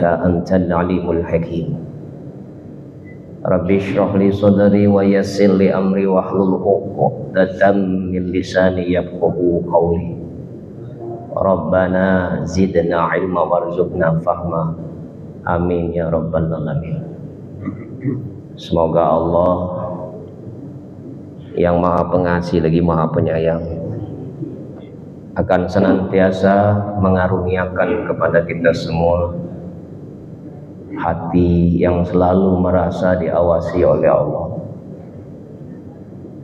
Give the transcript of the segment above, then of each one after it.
Antal alimul hakim. Rabbi shrah li sadri wa yassir li amri wahlul 'uqdatam min lisani yafqahu qawli. Rabbana zidna ilma warzuqna fahma. Amin ya rabbal alamin. Semoga Allah yang Maha Pengasih lagi Maha Penyayang akan senantiasa mengaruniakan kepada kita semua hati yang selalu merasa diawasi oleh Allah,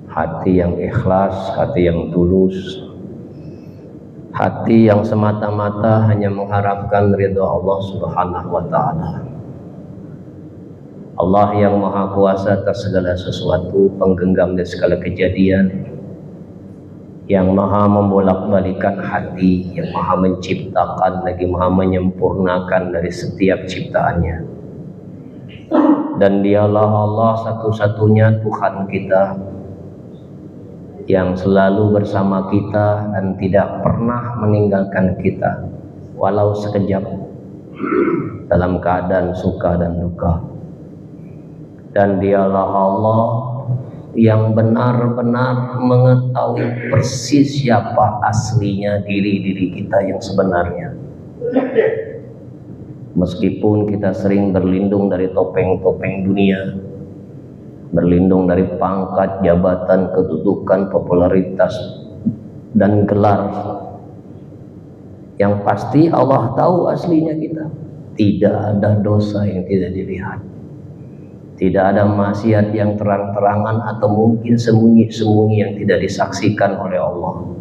hati yang ikhlas, hati yang tulus, hati yang semata-mata hanya mengharapkan ridha Allah Subhanahu wa ta'ala. Allah yang Maha Kuasa atas segala sesuatu, penggenggam dari segala kejadian, yang Maha membolak-balikan hati, yang Maha menciptakan lagi Maha menyempurnakan dari setiap ciptaannya. Dan dialah Allah satu-satunya Tuhan kita yang selalu bersama kita dan tidak pernah meninggalkan kita walau sekejap dalam keadaan suka dan duka. Dan dialah Allah yang benar-benar mengetahui persis siapa aslinya diri kita yang sebenarnya. Meskipun kita sering berlindung dari topeng-topeng dunia, berlindung dari pangkat, jabatan, kedudukan, popularitas, dan gelar, yang pasti Allah tahu aslinya kita. Tidak ada dosa yang tidak dilihat, tidak ada maksiat yang terang-terangan atau mungkin sembunyi-sembunyi yang tidak disaksikan oleh Allah.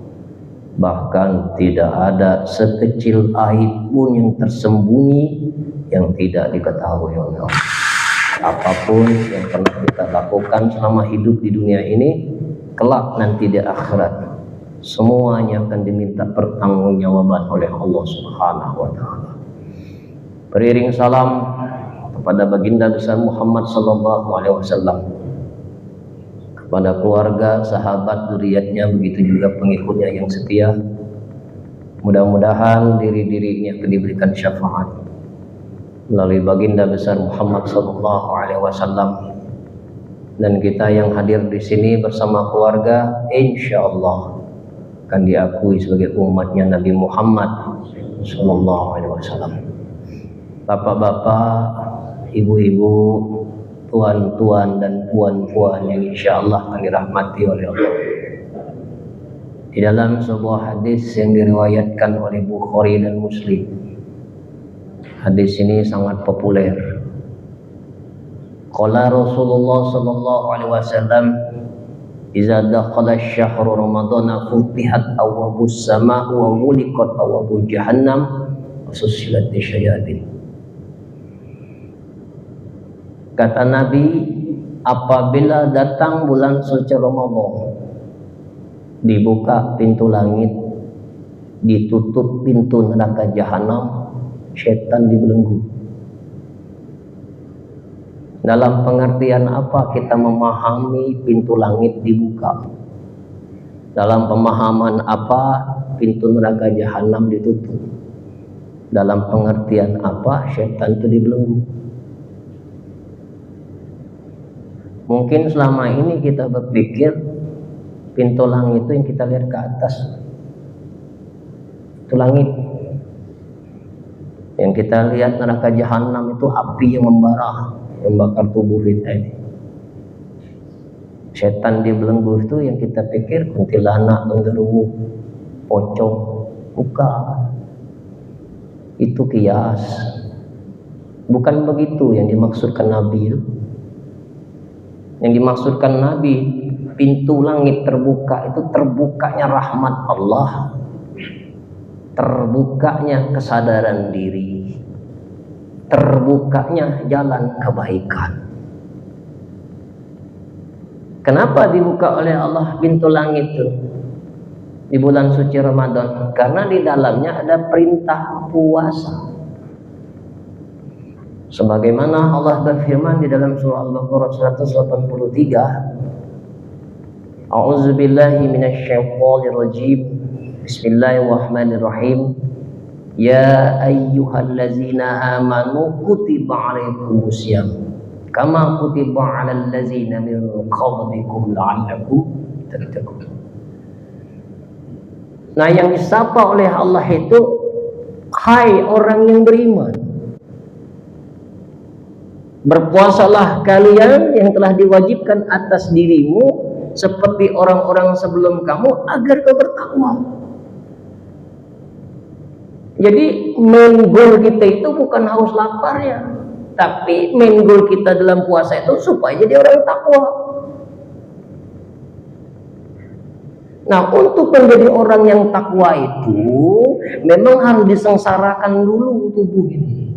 Bahkan tidak ada sekecil aib pun yang tersembunyi yang tidak diketahui oleh Allah. Apapun yang pernah kita lakukan selama hidup di dunia ini, kelak nanti di akhirat semuanya akan diminta pertanggungjawaban oleh Allah Subhanahu wa ta'ala. Beriring salam kepada baginda besar Muhammad sallallahu alaihi wasallam, kepada keluarga, sahabat, zuriatnya, begitu juga pengikutnya yang setia. Mudah-mudahan diri-dirinya akan diberikan syafaat melalui baginda besar Muhammad sallallahu alaihi wasallam, dan kita yang hadir di sini bersama keluarga insyaallah akan diakui sebagai umatnya Nabi Muhammad sallallahu alaihi wasallam. Bapak-bapak, ibu-ibu, tuan-tuan dan puan-puan yang insyaallah akan dirahmati oleh Allah. Di dalam sebuah hadis yang diriwayatkan oleh Bukhari dan Muslim, hadis ini sangat populer. Qala Rasulullah sallallahu alaihi wasallam, "Idza dakhala asy-syahru Ramadana futihat abwabus sama' wa ghuliqat abwabu jahannam wa susilat syayatin." Kata Nabi, apabila datang bulan suci Ramadan, dibuka pintu langit, ditutup pintu neraka jahanam, setan dibelenggu. Dalam pengertian apa kita memahami pintu langit dibuka? Dalam pemahaman apa pintu neraka jahanam ditutup? Dalam pengertian apa setan itu dibelenggu? Mungkin selama ini kita berpikir pintu langit itu yang kita lihat ke atas, itu langit. Yang kita lihat neraka jahanam itu api yang membara, yang bakar tubuh kita ini. Setan dibelenggu itu yang kita pikir kuntilanak, genderuwo, pocong. Bukan. Itu kias. Bukan begitu yang dimaksudkan Nabi itu. Yang dimaksudkan Nabi, pintu langit terbuka itu terbukanya rahmat Allah, terbukanya kesadaran diri, terbukanya jalan kebaikan. Kenapa dibuka oleh Allah pintu langit itu di bulan suci Ramadan? Karena di dalamnya ada perintah puasa. Sebagaimana Allah berfirman di dalam surah Al-Baqarah 183, A'udzubillahi minasyaitonir rajim. Bismillahirrahmanirrahim. Ya ayyuhallazina amanu kutiba alaikumusiyam kama kutiba alal ladzina min qablikum la'allakum tattaqun. Nah, yang disapa oleh Allah itu, hai orang yang beriman, berpuasalah kalian yang telah diwajibkan atas dirimu seperti orang-orang sebelum kamu agar kau bertakwa. Jadi main goal kita itu bukan haus lapar ya, tapi main goal kita dalam puasa itu supaya jadi orang takwa. Nah, untuk menjadi orang yang takwa itu memang harus disengsarakan dulu tubuh ini.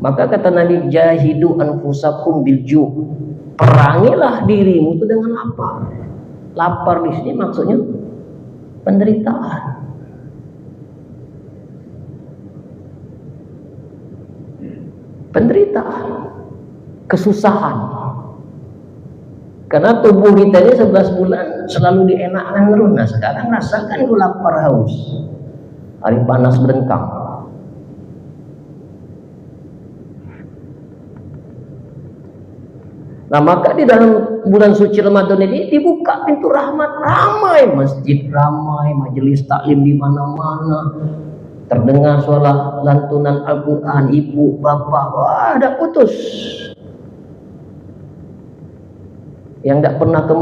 Maka kata Nabi, jahidu anfusakum bilju', perangilah dirimu itu dengan lapar. Lapar di sini maksudnya penderitaan. Penderitaan, kesusahan. Karena tubuh kita ini 11 bulan selalu dienakkan terus. Nah, sekarang rasakan lapar haus. Hari panas berdengkang. Nah, maka di dalam bulan suci Ramadan ini dibuka pintu rahmat, ramai masjid, ramai majelis taklim di mana-mana, terdengar suara lantunan Al-Quran, ibu, bapak, wah ada putus. Yang tidak pernah ke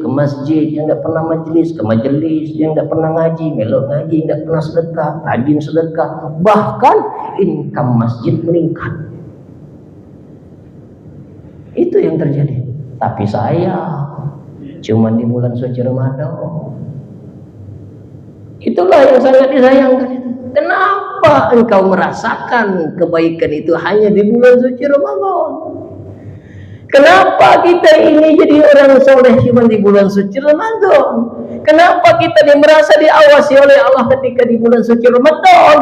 masjid, yang tidak pernah majelis, ke majelis, yang tidak pernah ngaji, melok ngaji, yang tidak pernah sedekah, rajin sedekah, bahkan income masjid meningkat. Itu yang terjadi. Tapi saya cuma di bulan suci Ramadan. Itulah yang sangat disayangkan. Kenapa engkau merasakan kebaikan itu hanya di bulan suci Ramadan? Kenapa kita ini jadi orang soleh cuma di bulan suci Ramadan? Kenapa kita merasa diawasi oleh Allah ketika di bulan suci Ramadan?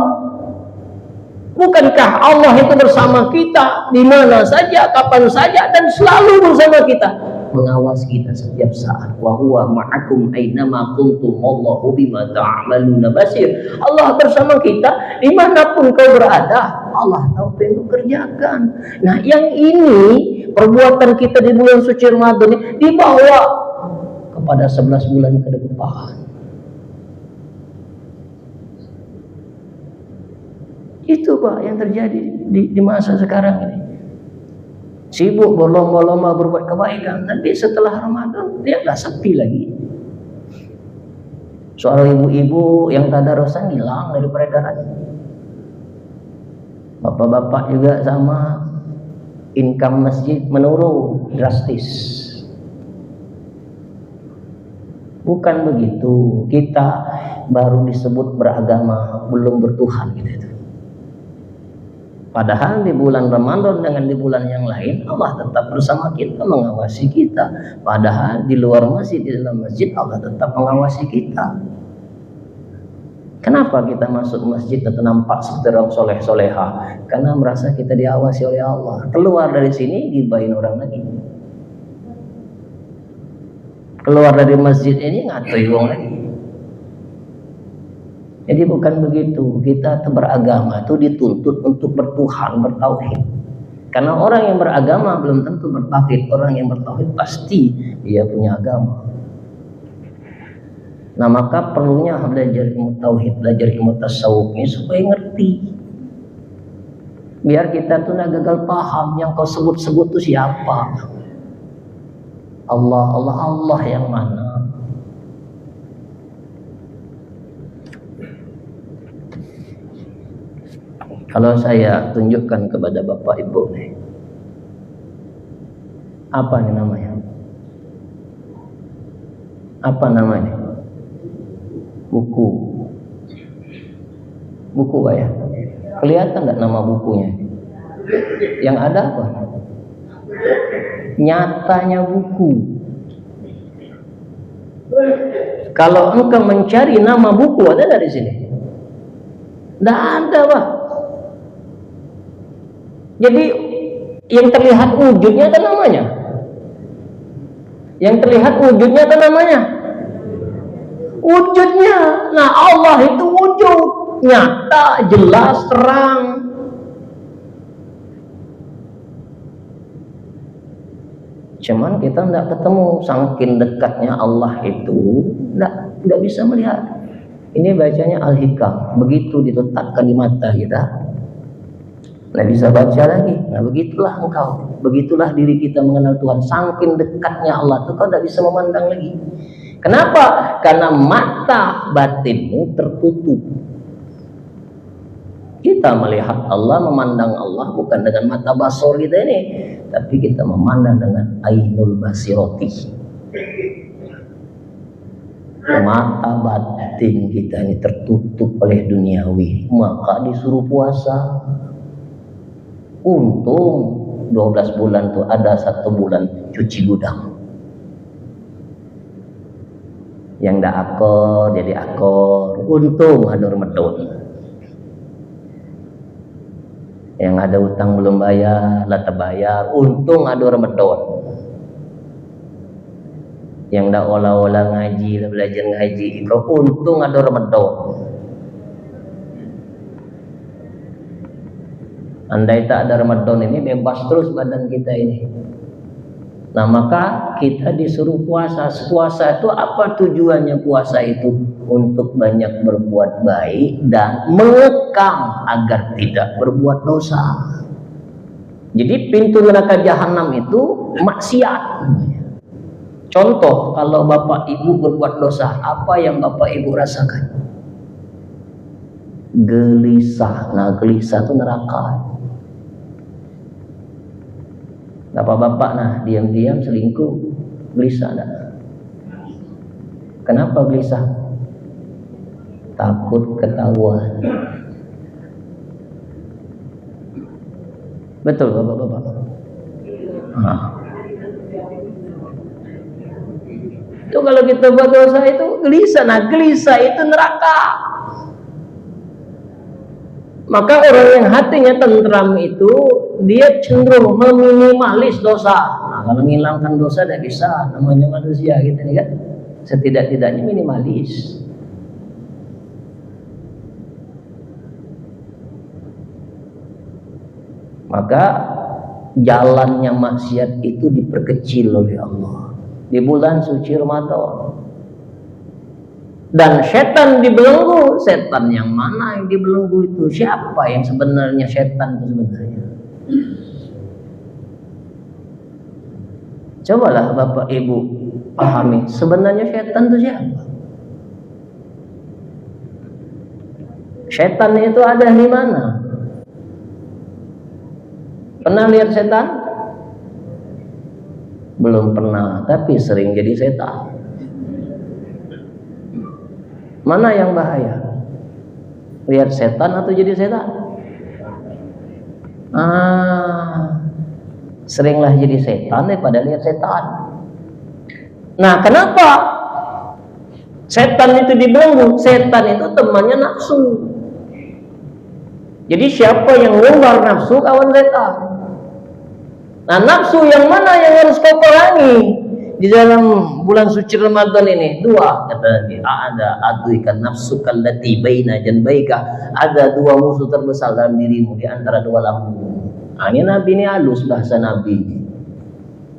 Bukankah Allah itu bersama kita di mana saja, kapan saja, dan selalu bersama kita, mengawasi kita setiap saat. Wa huwa ma'akum ainama kuntum wallahu bima ta'maluna basir. Allah bersama kita dimanapun kau berada. Allah tahu apa yang kau kerjakan. Nah, yang ini perbuatan kita di bulan suci Ramadan ini dibawa kepada 11 bulan ke depan. Itu Pak yang terjadi di masa sekarang ini. Sibuk berlomba-lomba berbuat kebaikan, nanti setelah Ramadan dia nggak sepi lagi. Soal ibu-ibu yang tadarusan hilang dari peredaran. Bapak-bapak juga sama, income masjid menurun drastis. Bukan begitu, kita baru disebut beragama, belum bertuhan gitu. Padahal di bulan Ramadan dengan di bulan yang lain Allah tetap bersama kita, mengawasi kita. Padahal di luar masjid, di dalam masjid Allah tetap mengawasi kita. Kenapa kita masuk masjid atau nampak seperti orang soleh-soleha? Karena merasa kita diawasi oleh Allah. Keluar dari sini gibahin orang lagi. Keluar dari masjid ini ngatoi wong lagi. Jadi bukan begitu. Kita beragama itu dituntut untuk bertuhan, bertauhid. Karena orang yang beragama belum tentu bertauhid. Orang yang bertauhid pasti dia punya agama. Nah, maka perlunya belajar ilmu tauhid, belajar ilmu tasawuf ini supaya ngerti. Biar kita tuh nggak gagal paham yang kau sebut-sebut itu siapa. Allah yang mana? Kalau saya tunjukkan kepada Bapak Ibu nih, apa nih namanya? Apa namanya? Buku Pak ya? Kelihatan nggak nama bukunya? Yang ada apa? Nyatanya buku. Kalau engkau mencari nama buku, ada nggak di sini? Nggak ada Pak. Jadi yang terlihat wujudnya ada namanya. Yang terlihat wujudnya ada namanya. wujudnya. Nah, Allah itu wujud, nyata, jelas, terang. Cuman kita tidak ketemu, saking dekatnya Allah itu tidak bisa melihat. Ini bacanya Al-Hikam, begitu diletakkan di mata kita nggak bisa baca lagi. Nah, begitulah engkau, begitulah diri kita mengenal Tuhan. Saking dekatnya Allah itu kau tidak bisa memandang lagi. Kenapa? Karena mata batinmu tertutup. Kita melihat Allah, memandang Allah bukan dengan mata basor kita ini, tapi kita memandang dengan ainul basiroti. Mata batin kita ini tertutup oleh duniawi, maka disuruh puasa. Untung 12 bulan tuh ada 1 bulan cuci gudang. Yang ndak akor jadi akor. Untung ada Ramadan. Yang ada utang belum bayar, lah terbayar. Untung ada Ramadan. Yang ndak olah-olah ngaji, lah belajar ngaji, itu untung ada Ramadan. Andai tak ada Ramadan ini, bebas terus badan kita ini. Nah, maka kita disuruh puasa. Puasa itu apa tujuannya? Puasa itu untuk banyak berbuat baik dan mengekang agar tidak berbuat dosa. Jadi pintu neraka jahanam itu maksiat. Contoh, kalau bapak ibu berbuat dosa, apa yang bapak ibu rasakan? Gelisah. Nah, gelisah itu neraka. Bapak-bapak nah diam-diam selingkuh, gelisah enggak? Kenapa gelisah? Takut ketahuan. Betul bapak-bapak? Nah. Itu kalau kita buat dosa itu gelisah. Nah, gelisah itu neraka. Maka orang yang hatinya tentram itu dia cenderung meminimalis dosa. Nah, kalau menghilangkan dosa tidak bisa, namanya manusia gitu nih kan. Setidak-tidaknya minimalis. Maka jalannya maksiat itu diperkecil oleh Allah di bulan suci Ramadan. Dan setan dibelenggu. Setan yang mana yang dibelenggu itu? Siapa yang sebenarnya setan itu sebenarnya? Cobalah Bapak Ibu pahami, sebenarnya setan itu siapa? Setan itu ada di mana? Pernah lihat setan? Belum pernah, tapi sering jadi setan. Mana yang bahaya? Lihat setan atau jadi setan? Seringlah jadi setan daripada lihat setan. Nah, kenapa setan itu dibelenggu? Setan itu temannya nafsu. Jadi siapa yang ngumbar nafsu, kawan setan. Nah, nafsu yang mana yang harus kau perangi di dalam bulan suci Ramadan ini? 2 kata Nabi. Ada aduikan nafsu kallati baina janbaika. Ada 2 musuh terbesar dalam dirimu, di antara 2 lambung. Nah, ini Nabi ini halus bahasa Nabi.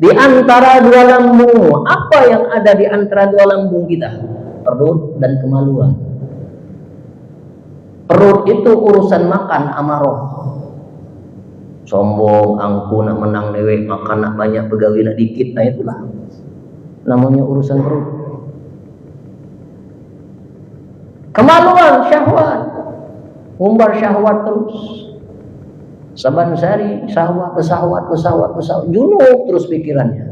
Di antara 2 lambung. Apa yang ada di antara 2 lambung kita? Perut dan kemaluan. Perut itu urusan makan amaroh. Sombong, angku, nak menang dewek, makan nak banyak, pegawai nak dikit. Nah, itulah namanya urusan perut. Kemaluan, syahwat, ngumbar syahwat terus. Saban sehari syahwat, pesawat, junub terus pikirannya.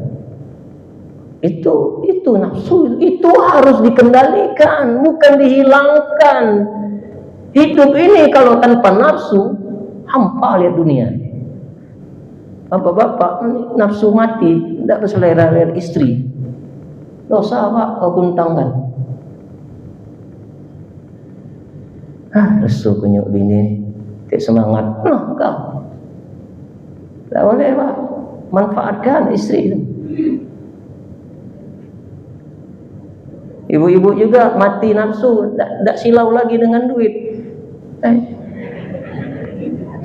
Itu nafsu, itu harus dikendalikan, bukan dihilangkan. Hidup ini kalau tanpa nafsu, hampa lihat dunia. Bapak-bapak, nafsu mati, tidak berselera lihat istri. Dosa apa kau kuntangkan? Resu kunyuk bini, tidak semangat. Kau tak boleh Pak, manfaatkan istri itu. Ibu-ibu juga mati nafsu, tidak silau lagi dengan duit.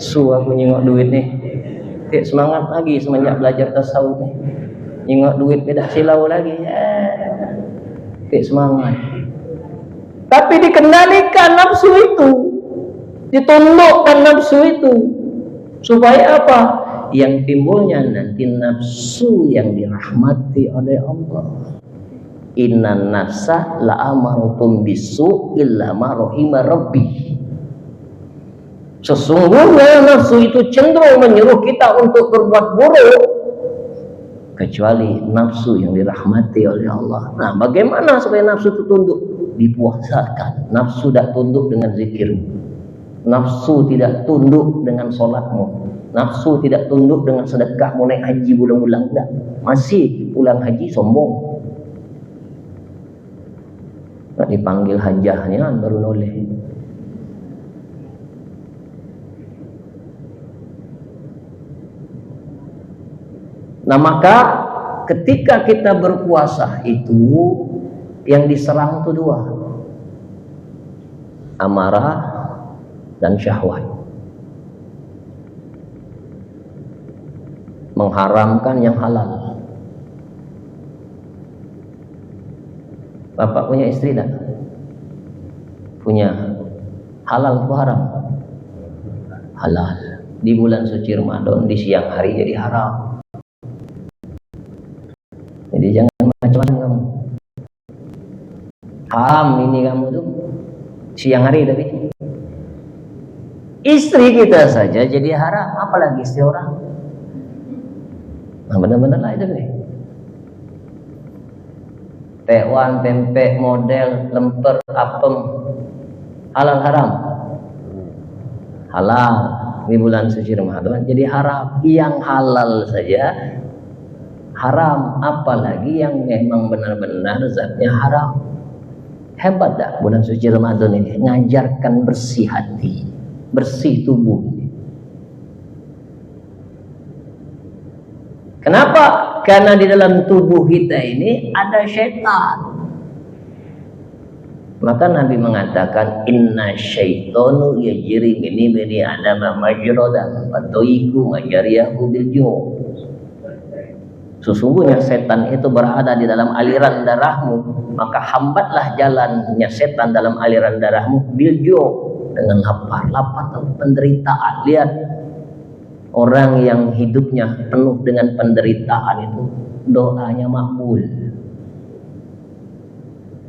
Aku nyengok duit nih, tidak semangat lagi semenjak belajar tasawuf nih. Nyengok duit tidak silau lagi, tidak semangat. Tapi dikendalikan nafsu itu, ditundukkan nafsu itu, supaya apa? Yang timbulnya nanti nafsu yang dirahmati oleh Allah. Innan nafsa la'amaratun bisu illa ma rahima rabbi. Sesungguhnya nafsu itu cenderung menyuruh kita untuk berbuat buruk, kecuali nafsu yang dirahmati oleh Allah. Nah, bagaimana supaya nafsu itu tunduk? Dipuasakan. Nafsu tidak tunduk dengan zikirmu, nafsu tidak tunduk dengan sholatmu, nafsu tidak tunduk dengan sedekahmu, naik haji bulan-bulan. Tidak, masih pulang haji sombong. Nak dipanggil hajahnya baru noleh. Nah, maka ketika kita berpuasa itu yang diserang itu dua, amarah dan syahwat. Mengharamkan yang halal. Bapak punya istri tak? Punya. Halal atau haram? Halal. Di bulan suci Ramadan di siang hari jadi haram. Jadi jangan macam-macam kamu. Haram ini kamu tuh siang hari tapi. Istri kita saja jadi haram, apalagi istri orang. Nah, benar-benar lah itu nih. Tekwan, pempek, model, lemper, apem, halal haram? Halal. Di bulan suci Ramadan jadi haram. Yang halal saja haram, apalagi yang memang benar-benar zatnya haram. Hebat dah bulan suci Ramadan ini, ngajarkan bersih hati, bersih tubuh. Kenapa? Karena di dalam tubuh kita ini ada syaitan. Maka Nabi mengatakan inna syaitanu yajri min ibni adama majradan fatuiku majariyahu bil ju'. Sesungguhnya setan itu berada di dalam aliran darahmu, maka hambatlah jalannya setan dalam aliran darahmu bil ju', dengan lapar. Lapar atau penderitaan. Lihat orang yang hidupnya penuh dengan penderitaan itu doanya makbul.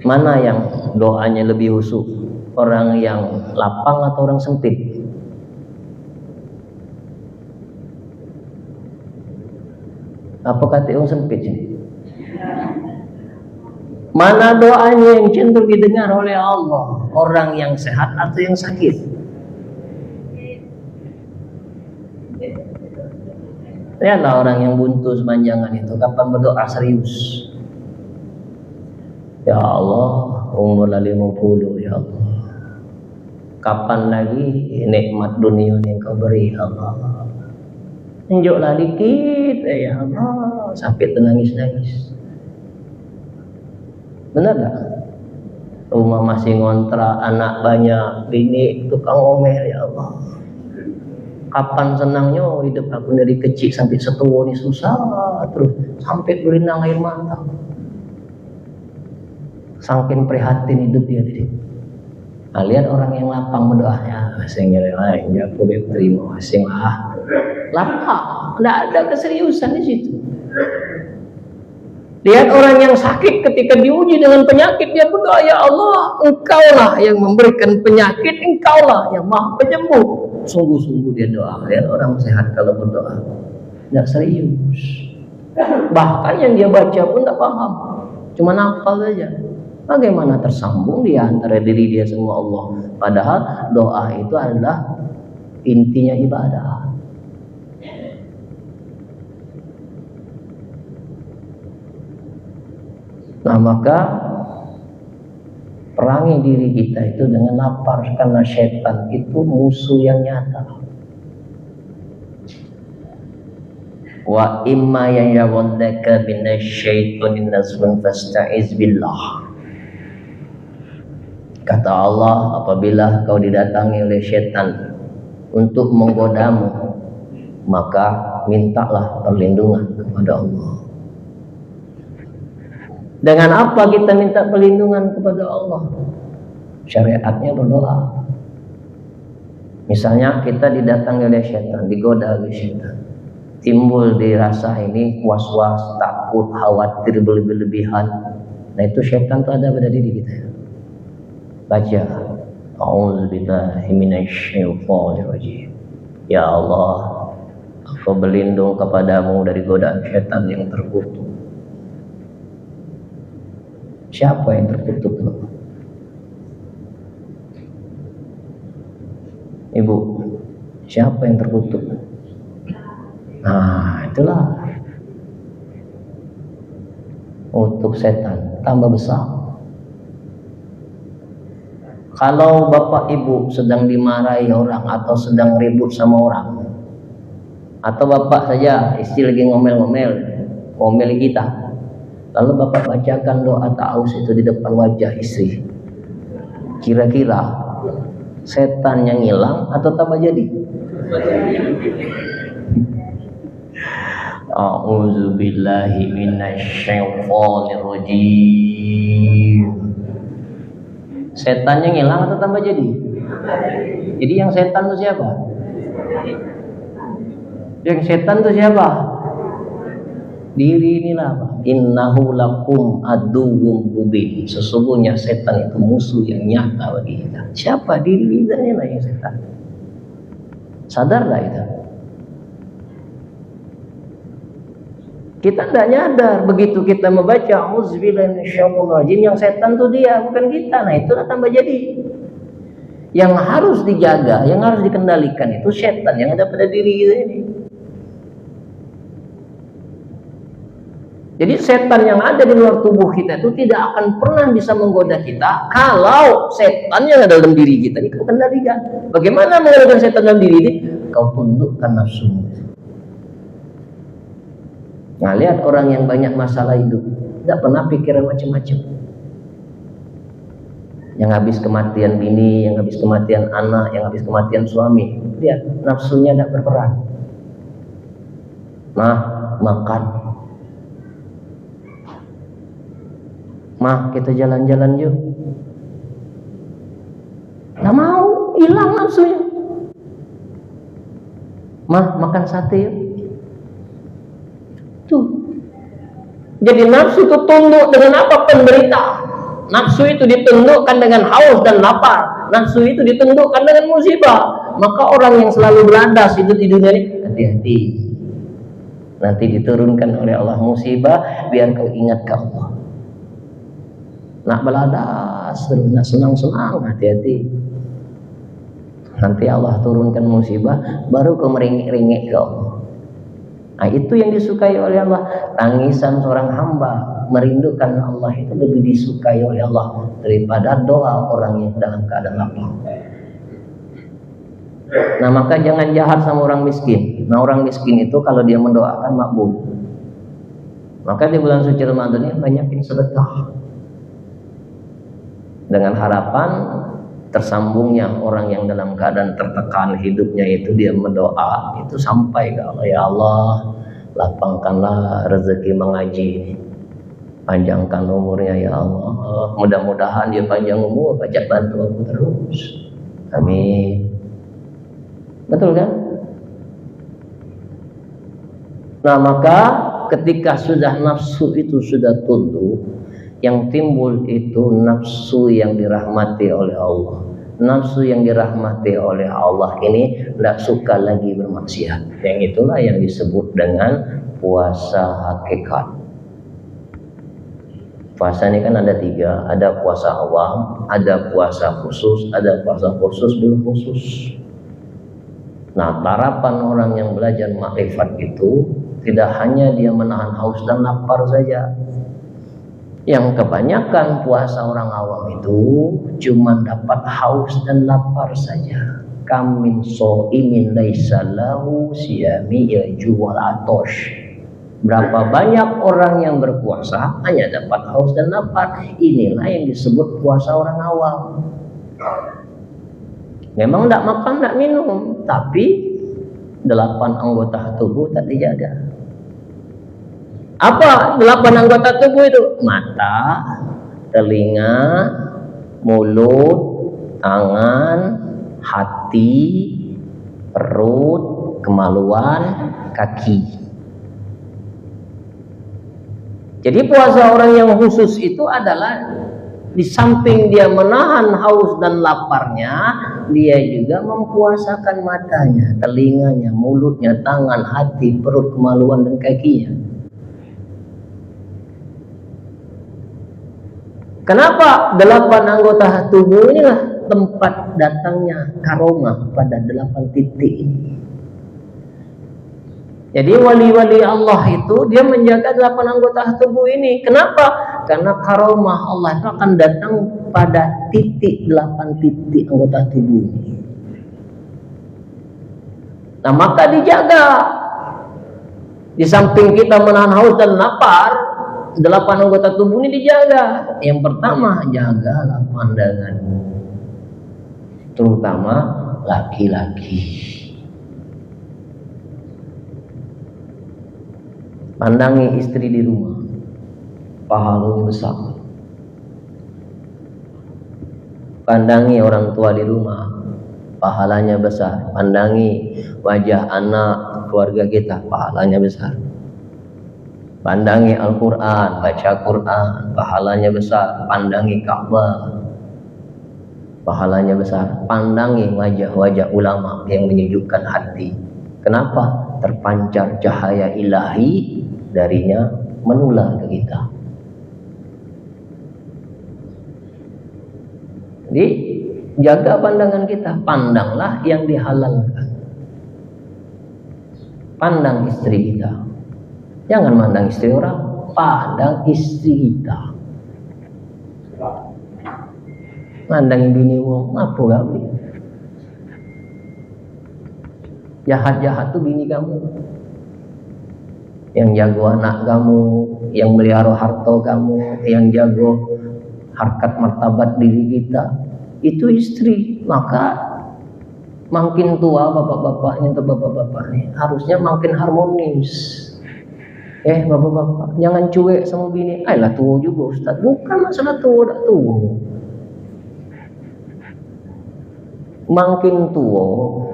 Mana yang doanya lebih husuk? Orang yang lapang atau orang sempit? Apa kata orang sempit ini? Mana doanya yang cenderung didengar oleh Allah? Orang yang sehat atau yang sakit? Lihatlah orang yang buntu sepanjangan itu, kapan berdoa serius? Ya Allah, umur 50, ya Allah. Kapan lagi nikmat dunia yang kau beri, ya Allah? Tunjuklah dikit, ya Allah, sampai nangis-nangis. Benar tak? Rumah masih ngontrak, anak banyak, bini tukang ngomel, ya Allah. Kapan senangnya hidup aku dari kecil sampai setua ini susah terus, sampai berlinang air mata. Saking prihatin hidup dia tadi. Nah, lihat orang yang lapang berdoanya, sing lain ya aku terima, sing lapang, tidak ada keseriusan di situ. Lihat orang yang sakit ketika diuji dengan penyakit, dia berdoa, ya Allah, Engkaulah yang memberikan penyakit, Engkaulah yang Maha Penyembuh. Sungguh-sungguh dia doa. Lihat orang sehat kalau berdoa tidak serius. Bahkan yang dia baca pun tidak paham, cuma hafal saja. Bagaimana tersambung dia antara diri dia sama Allah? Padahal doa itu adalah intinya ibadah. Nah, maka perangi diri kita itu dengan lapar, karena syaitan itu musuh yang nyata. Wa imma yayawaddaka minasyaitani nazghun fasta'iz billah. Kata Allah, apabila kau didatangi oleh setan untuk menggodamu, maka mintalah perlindungan kepada Allah. Dengan apa kita minta perlindungan kepada Allah? Syariatnya berdoa. Misalnya kita didatangi oleh setan, digoda oleh setan, timbul dirasa ini was-was, takut, khawatir berlebihan. Nah itu setan itu ada pada diri kita. Baca A'udzubillahi minasyaitonir rajim. Ya Allah, aku berlindung kepadamu dari godaan setan yang terkutuk. Siapa yang terkutuk? Ibu, siapa yang terkutuk? Nah, itulah untuk setan tambah besar. Kalau bapak ibu sedang dimarahi orang atau sedang ribut sama orang, atau bapak saja istri lagi ngomel kita, lalu bapak bacakan doa ta'awuz itu di depan wajah istri, kira-kira setan yang hilang atau tambah jadi? A'udzubillahi minasyaitonir rajim. Setan yang hilang atau tambah jadi? Jadi yang setan itu siapa? Yang setan itu siapa? Diri inilah apa? Innahu lakum aduwwum mubin. Sesungguhnya setan itu musuh yang nyata bagi kita. Siapa? Diri kita inilah yang setan. Sadarlah itu. Kita tidak nyadar begitu kita membaca Auzubillahi minasyaitonir rajim, yang setan itu dia, bukan kita. Nah itulah tambah jadi. Yang harus dijaga, yang harus dikendalikan itu setan yang ada pada diri kita ini. Jadi setan yang ada di luar tubuh kita itu tidak akan pernah bisa menggoda kita kalau setan yang ada dalam diri kita ini kau kendalikan. Bagaimana mengendalikan setan dalam diri ini? Kau tundukkan nafsumu. Nah, lihat orang yang banyak masalah hidup, tidak pernah pikiran macam-macam. Yang habis kematian bini, yang habis kematian anak, yang habis kematian suami, lihat nafsunya tidak berperan. Nah, makan. Mah, kita jalan-jalan yuk. Nggak mau, hilang nafsunya. Mah, makan sate yuk. Tuh. Jadi nafsu itu tunduk dengan apa? Penderita. Nafsu itu ditundukkan dengan haus dan lapar. Nafsu itu ditundukkan dengan musibah. Maka orang yang selalu beladas hidup di dunia ini, hati-hati. Nanti diturunkan oleh Allah musibah, biar kau ingat ke Allah. Nak beladas terus, nak senang-senang, hati-hati. Nanti Allah turunkan musibah, baru kau meringik-ringik ke Allah. Nah itu yang disukai oleh Allah. Tangisan seorang hamba merindukan Allah itu lebih disukai oleh Allah daripada doa orang yang dalam keadaan lapar. Nah maka jangan jahat sama orang miskin. Nah orang miskin itu kalau dia mendoakan makbul. Maka di bulan suci Ramadan ini banyakin sedekah, dengan harapan tersambungnya orang yang dalam keadaan tertekan hidupnya itu dia mendoa itu sampai ke Allah. Ya Allah, lapangkanlah rezeki mengaji ini, panjangkan umurnya ya Allah, mudah-mudahan dia panjang umur, pajak bantu aku terus, amin. Betul kan? Nah maka ketika sudah nafsu itu sudah tunduk, yang timbul itu nafsu yang dirahmati oleh Allah. Nafsu yang dirahmati oleh Allah ini tidak suka lagi bermaksiat. Yang itulah yang disebut dengan puasa hakikat. Puasa ini kan ada 3, ada puasa awam, ada puasa khusus, ada puasa khusus belum khusus. Nah, harapan orang yang belajar makrifat itu tidak hanya dia menahan haus dan lapar saja. Yang kebanyakan puasa orang awam itu cuma dapat haus dan lapar saja. Kamin so'imin laisa lahu siyami yaju wal atosh. Berapa banyak orang yang berpuasa hanya dapat haus dan lapar. Inilah yang disebut puasa orang awam. Memang tidak makan, tidak minum, tapi 8 anggota tubuh tak dijaga. Apa 8 anggota tubuh itu? Mata, telinga, mulut, tangan, hati, perut, kemaluan, kaki. Jadi puasa orang yang khusus itu adalah di samping dia menahan haus dan laparnya, dia juga mempuasakan matanya, telinganya, mulutnya, tangan, hati, perut, kemaluan, dan kakinya. Kenapa 8 anggota tubuh inilah tempat datangnya karomah pada 8 titik ini. Jadi wali-wali Allah itu dia menjaga 8 anggota tubuh ini. Kenapa? Karena karomah Allah itu akan datang pada 8 titik anggota tubuh ini. Nah, maka dijaga. Di samping kita menahan haus dan lapar, 8 anggota tubuh ini dijaga. Yang pertama, jagalah pandanganmu, terutama laki-laki. Pandangi istri di rumah, pahalanya besar. Pandangi orang tua di rumah, pahalanya besar. Pandangi wajah anak keluarga kita, pahalanya besar. Pandangi Al-Quran, baca Quran, pahalanya besar. Pandangi Ka'bah, pahalanya besar. Pandangi wajah-wajah ulama yang menyejukkan hati. Kenapa? Terpancar cahaya ilahi darinya menular ke kita. Jadi jaga pandangan kita, pandanglah yang dihalalkan. Pandang istri kita, jangan mandang istri orang, pandang istri kita. Mandang bini wong, apa gawe? Jahat-jahat tuh bini kamu, yang jago anak kamu, yang melihara harta kamu, yang jago harkat martabat diri kita, itu istri. Maka makin tua bapak-bapaknya atau bapak-bapaknya harusnya makin harmonis. Bapak-bapak jangan cuek sama bini. Ayolah tua juga Ustaz. Bukan masalah tua tak tua. Makin tua,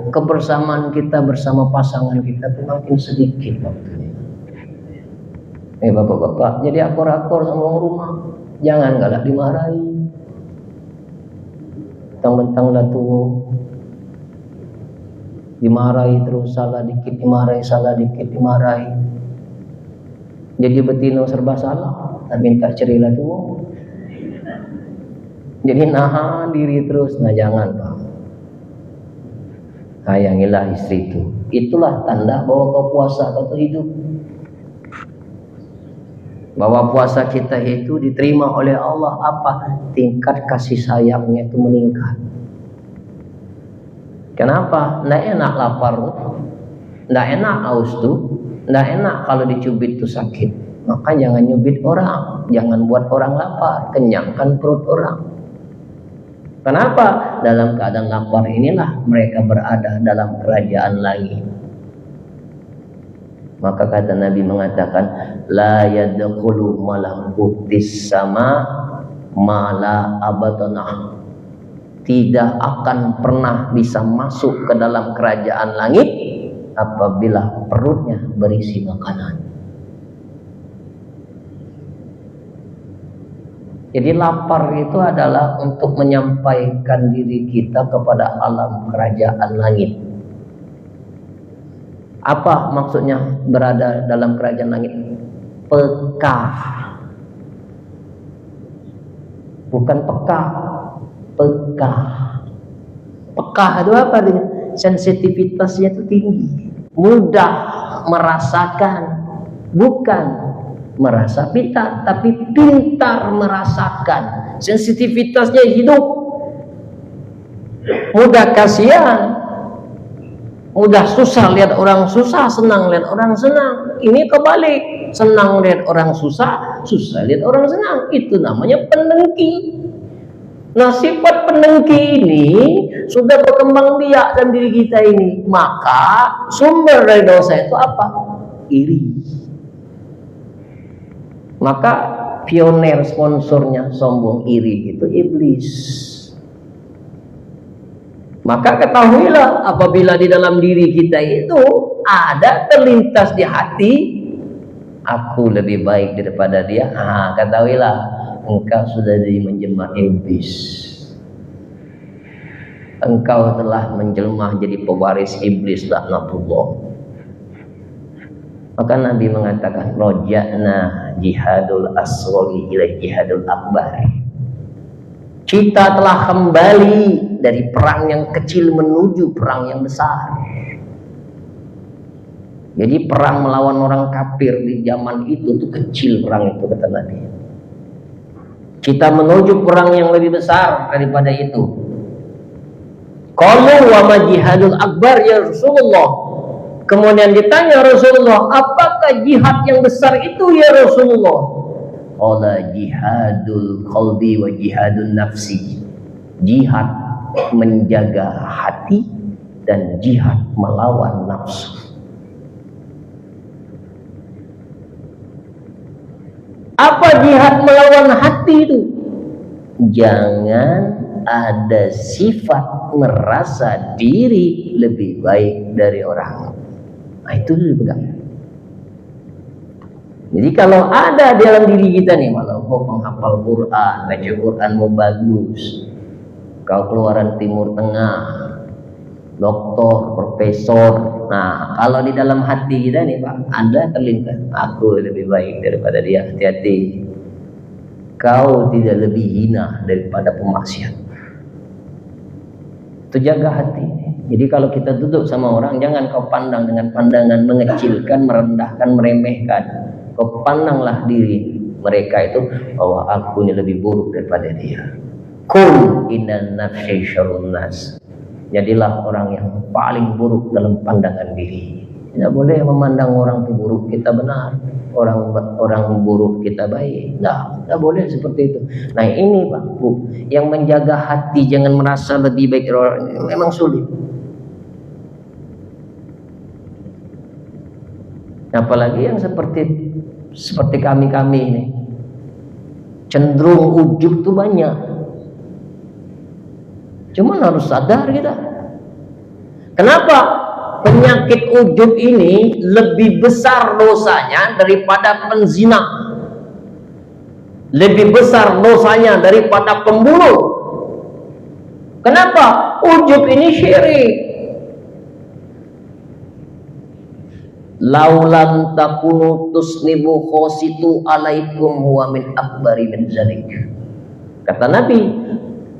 kebersamaan kita bersama pasangan kita tuh makin sedikit waktunya. Bapak-bapak jadi akor-akor sama orang rumah, jangan galak dimarahi. Mentang-mentang lah tua, dimarahi terus, salah dikit dimarahi, salah dikit dimarahi. Jadi betina serba salah, tak minta cerita tua. Jadi nahan diri terus, nah jangan Pak. Sayangilah istri itu. Itulah tanda bahwa kau puasa atau hidup. Bahwa puasa kita itu diterima oleh Allah. Apa? Tingkat kasih sayangnya itu meningkat. Kenapa? Nggak enak lapar tuh, nggak enak haus tuh, nggak enak kalau dicubit tuh sakit. Maka jangan nyubit orang, jangan buat orang lapar, kenyangkan perut orang. Kenapa? Dalam keadaan lapar inilah mereka berada dalam kerajaan langit. Maka kata Nabi mengatakan, la yadkhulu malakutis sama mala abatanah. Tidak akan pernah bisa masuk ke dalam kerajaan langit apabila perutnya berisi makanan. Jadi lapar itu adalah untuk menyampaikan diri kita kepada alam kerajaan langit. Apa maksudnya berada dalam kerajaan langit? Peka. Bukan peka. Peka. Peka itu apa artinya? Sensitivitasnya itu tinggi. Mudah merasakan. Bukan merasa pintar, tapi pintar merasakan. Sensitivitasnya hidup. Mudah kasihan, mudah susah lihat orang susah, senang lihat orang senang. Ini kebalik. senang lihat orang susah, susah lihat orang senang. Itu namanya pendengki. Nah, sifat pendengki ini sudah berkembang biak dalam diri kita ini. Maka sumber dari dosa itu apa? Iri. Maka pioner sponsornya sombong iri itu iblis. Maka ketahuilah apabila di dalam diri kita itu ada terlintas di hati, aku lebih baik daripada dia. Ketahuilah engkau sudah menjelma iblis. Engkau telah menjelma jadi pewaris iblis, laknatullah. Maka Nabi mengatakan, roja'na jihadul asghari ila jihadul akbar. Kita telah kembali dari perang yang kecil menuju perang yang besar. Jadi perang melawan orang kafir di zaman itu tuh kecil perang itu, kata Nabi. Kita menuju perang yang lebih besar daripada itu. Qalu wa ma jihadul akbar ya Rasulullah. Kemudian ditanya Rasulullah, apakah jihad yang besar itu ya Rasulullah? Qala jihadul qalbi wa jihadun nafsi. Jihad menjaga hati dan jihad melawan nafsu. Apa jihad melawan hati itu? Jangan ada sifat merasa diri lebih baik dari orang. Nah, itu dulu pegang. Jadi kalau ada di dalam diri kita nih, walau kau penghafal Quran, baca Quranmu bagus, kau keluaran Timur Tengah, doktor, profesor. Nah, kalau di dalam hati kita nih Pak, ada terlintas, aku lebih baik daripada dia. Hati-hati, kau tidak lebih hina daripada pemaksiat. Itu jaga hati. Jadi kalau kita duduk sama orang, jangan kau pandang dengan pandangan mengecilkan, merendahkan, meremehkan. Kau pandanglah diri mereka itu bahwa aku ini lebih buruk daripada dia. Qul innan nafsi syarrun nas. Jadilah orang yang paling buruk dalam pandangan diri. Tidak boleh memandang orang itu buruk kita benar, orang buruk kita baik. Tidak boleh seperti itu. Nah ini Pak Bu, yang menjaga hati jangan merasa lebih baik orang, memang sulit. Apalagi yang seperti kami ini, cenderung ujub tuh banyak. Cuman harus sadar kita. Kenapa penyakit ujub ini lebih besar dosanya daripada penzina, lebih besar dosanya daripada pembunuh? Kenapa? Ujub ini syirik. Laulan takunu tusnibu khositu alaikum huwa min akbari min zalik. Kata Nabi,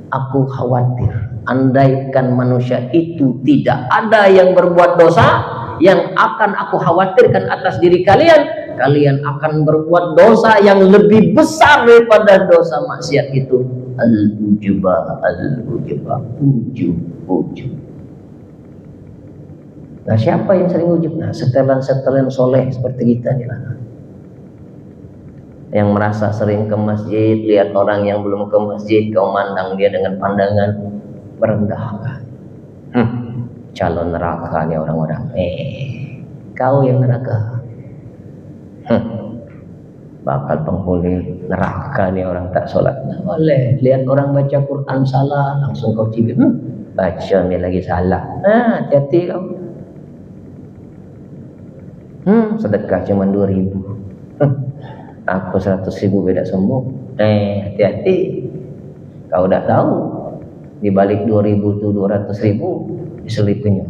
aku khawatir andaikan manusia itu tidak ada yang berbuat dosa, yang akan aku khawatirkan atas diri kalian, kalian akan berbuat dosa yang lebih besar daripada dosa maksiat itu. Al-ujubah, al-ujubah, ujub. Nah, siapa yang sering ujub? Nah, setelan-setelan soleh seperti kita nih lah, yang merasa sering ke masjid, lihat orang yang belum ke masjid, kau mandang dia dengan pandangan merendahkan. Calon neraka nih orang-orang. Kau yang neraka. Bakal penghuni neraka nih orang tak sholat. Nah, boleh lihat orang baca Quran salah, langsung kau cibir. Baca nih lagi salah. Hati-hati kau. Sedekah cuma 2.000. Aku 100.000 beda sombong. Hati-hati. Kau udah tahu di balik 2.000 tuh 200.000 diselipinnya.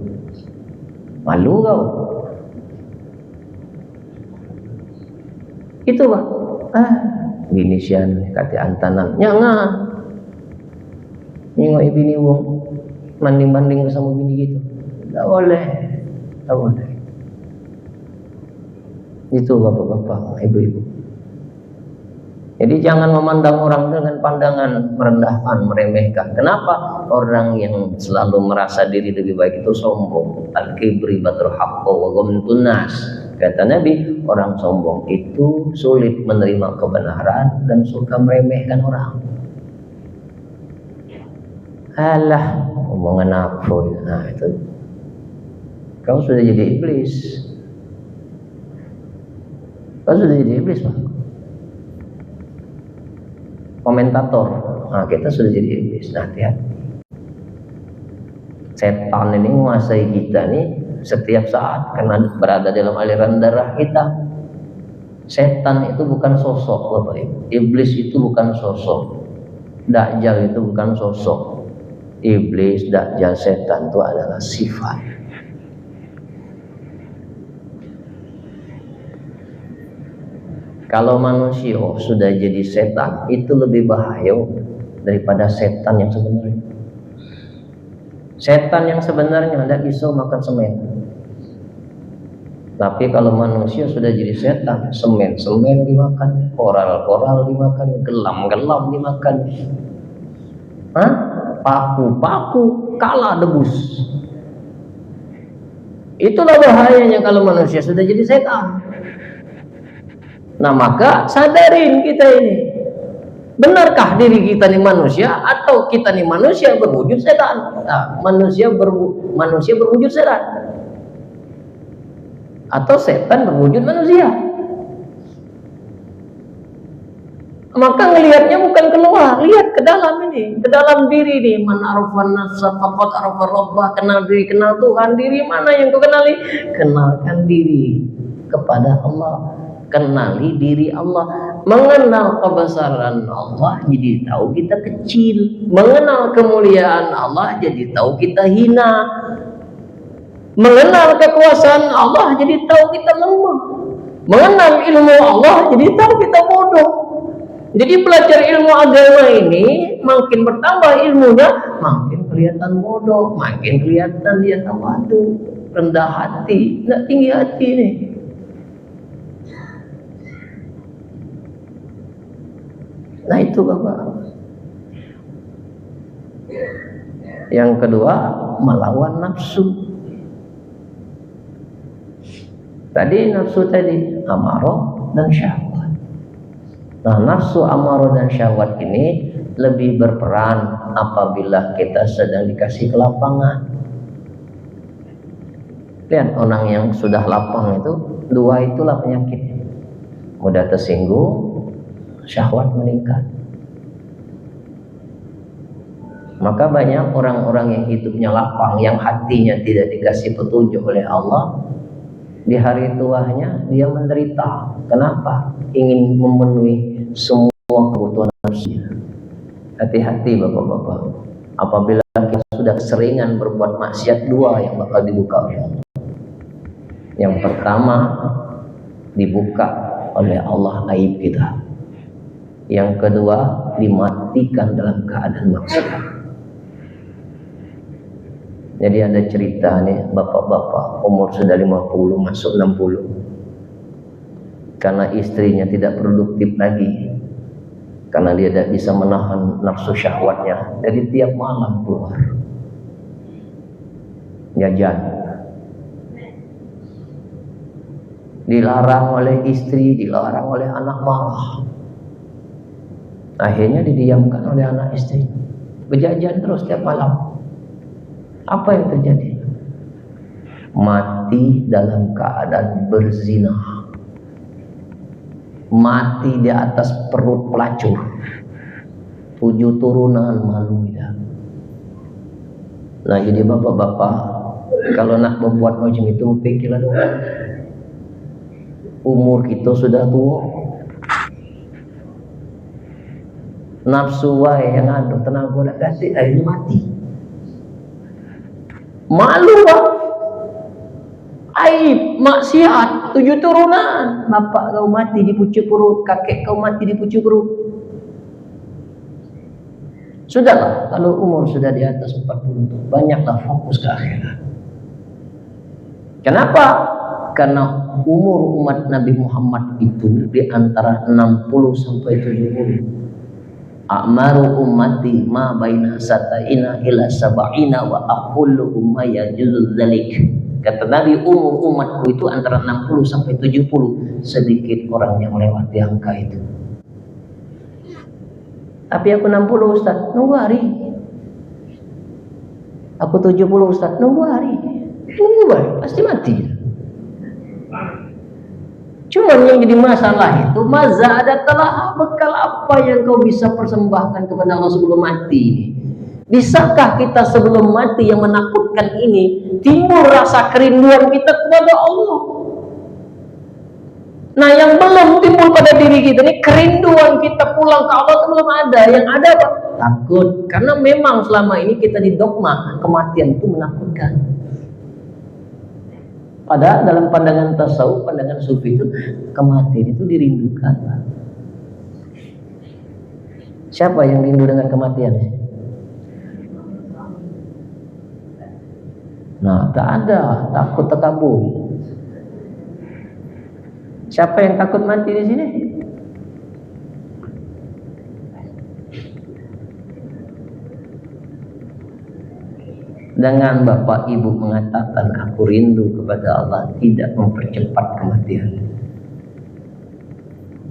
Malu kau. Itu Pak. Bini sian kati antanan. Jangan. Nengok bini wong banding-banding sama bini gitu. Enggak boleh. Enggak boleh. Itu bapak-bapak, ibu-ibu. Jadi jangan memandang orang dengan pandangan merendahkan, meremehkan. Kenapa? Orang yang selalu merasa diri lebih baik itu sombong. Al-kibri batrul haqqo wa ghamtun nas. Kata Nabi, orang sombong itu sulit menerima kebenaran dan suka meremehkan orang. Alah, omongan apa? Nah itu, kau sudah jadi iblis. Kau sudah jadi iblis, Pak. Komentator. Nah, kita sudah jadi iblis. Nah, hati-hati. Setan ini menguasai kita nih setiap saat karena berada dalam aliran darah kita. Setan itu bukan sosok, Bapak Ibu. Iblis itu bukan sosok. Dajjal itu bukan sosok. Iblis, Dajjal, setan itu adalah sifat. Kalau manusia sudah jadi setan, itu lebih bahaya daripada setan yang sebenarnya. Setan yang sebenarnya tidak bisa makan semen. Tapi kalau manusia sudah jadi setan, semen dimakan, koral dimakan, gelam dimakan, paku kala debus. Itulah bahayanya kalau manusia sudah jadi setan. Nah maka sadarin kita ini, benarkah diri kita ini manusia atau kita ini manusia berwujud setan? Nah, manusia berwujud setan atau setan berwujud manusia? Maka ngelihatnya bukan keluar, lihat ke dalam ini, ke dalam diri ini. Man arafan nafsa faqad arafa rabbah. Kenal diri, kenal Tuhan. Diri mana yang kau kenali? Kenalkan diri kepada Allah. Kenali diri Allah. Mengenal kebesaran Allah jadi tahu kita kecil. Mengenal kemuliaan Allah jadi tahu kita hina. Mengenal kekuasaan Allah jadi tahu kita lemah. Mengenal ilmu Allah jadi tahu kita bodoh. Jadi belajar ilmu agama ini makin bertambah ilmunya, makin kelihatan bodoh, makin kelihatan dia tawadu, rendah hati, tidak tinggi hati nih. Nah itu Bapak. Yang kedua, melawan nafsu. Tadi nafsu tadi amarah dan syahwat. Nah nafsu amarah dan syahwat ini lebih berperan apabila kita sedang dikasih kelapangan. Lihat orang yang sudah lapang itu, dua itulah penyakit. Mudah tersinggung, syahwat meningkat. Maka banyak orang-orang yang hidupnya lapang, yang hatinya tidak dikasih petunjuk oleh Allah, di hari tuanya dia menderita. Kenapa? Ingin memenuhi semua kebutuhan manusia. Hati-hati Bapak-bapak. Apabila kita sudah keseringan berbuat maksiat, dua yang bakal dibuka oleh Allah. Yang pertama, dibuka oleh Allah aib kita. Yang kedua, dimatikan dalam keadaan maksiat. Jadi ada cerita nih, bapak-bapak umur sudah 50 masuk 60. Karena istrinya tidak produktif lagi. Karena dia tidak bisa menahan nafsu syahwatnya. Jadi tiap malam keluar jajan. Dilarang oleh istri, dilarang oleh anak marah. Akhirnya didiamkan oleh anak istri. Berjajan terus tiap malam. Apa yang terjadi? Mati dalam keadaan berzina. Mati di atas perut pelacur. 7 turunan malu dia. Nah jadi bapak-bapak, kalau nak membuat macam itu, pikirlah dong. Umur kita sudah tua. Nafsu wae yang ada tenaga nak ganti, akhirnya mati. Malu Pak. Aib, maksiat, 7 turunan. Bapak kau mati di pucuk perut, kakek kau mati di pucuk perut. Sudahlah, kalau umur sudah di atas 40, banyaklah fokus ke akhirat. Kenapa? Karena umur umat Nabi Muhammad itu di antara 60 sampai 70. A'maru ummati ma baina sata'ina ila sab'ina wa aqullu umma yajuzul dzalik. Kata Nabi, umur umatku itu antara 60 sampai 70. Sedikit orang yang melewati angka itu. Tapi aku 60 Ustaz, nunggu hari. Aku 70 Ustaz, nunggu hari. Nunggu hari, pasti mati. Cuman yang jadi masalah itu, maza ada telah bekal apa yang kau bisa persembahkan kepada Allah sebelum mati. Bisakah kita sebelum mati yang menakutkan ini timbul rasa kerinduan kita kepada Allah? Nah, yang belum timbul pada diri kita ini, kerinduan kita pulang ke Allah itu belum ada. Yang ada apa? Takut. Karena memang selama ini kita didogma kematian itu menakutkan. Padahal dalam pandangan tasawuf, pandangan sufi itu, kematian itu dirindukan. Siapa yang rindu dengan kematian? Nah, tak ada, takut takabur. Siapa yang takut mati di sini? Dengan bapak ibu mengatakan aku rindu kepada Allah, tidak mempercepat kematian.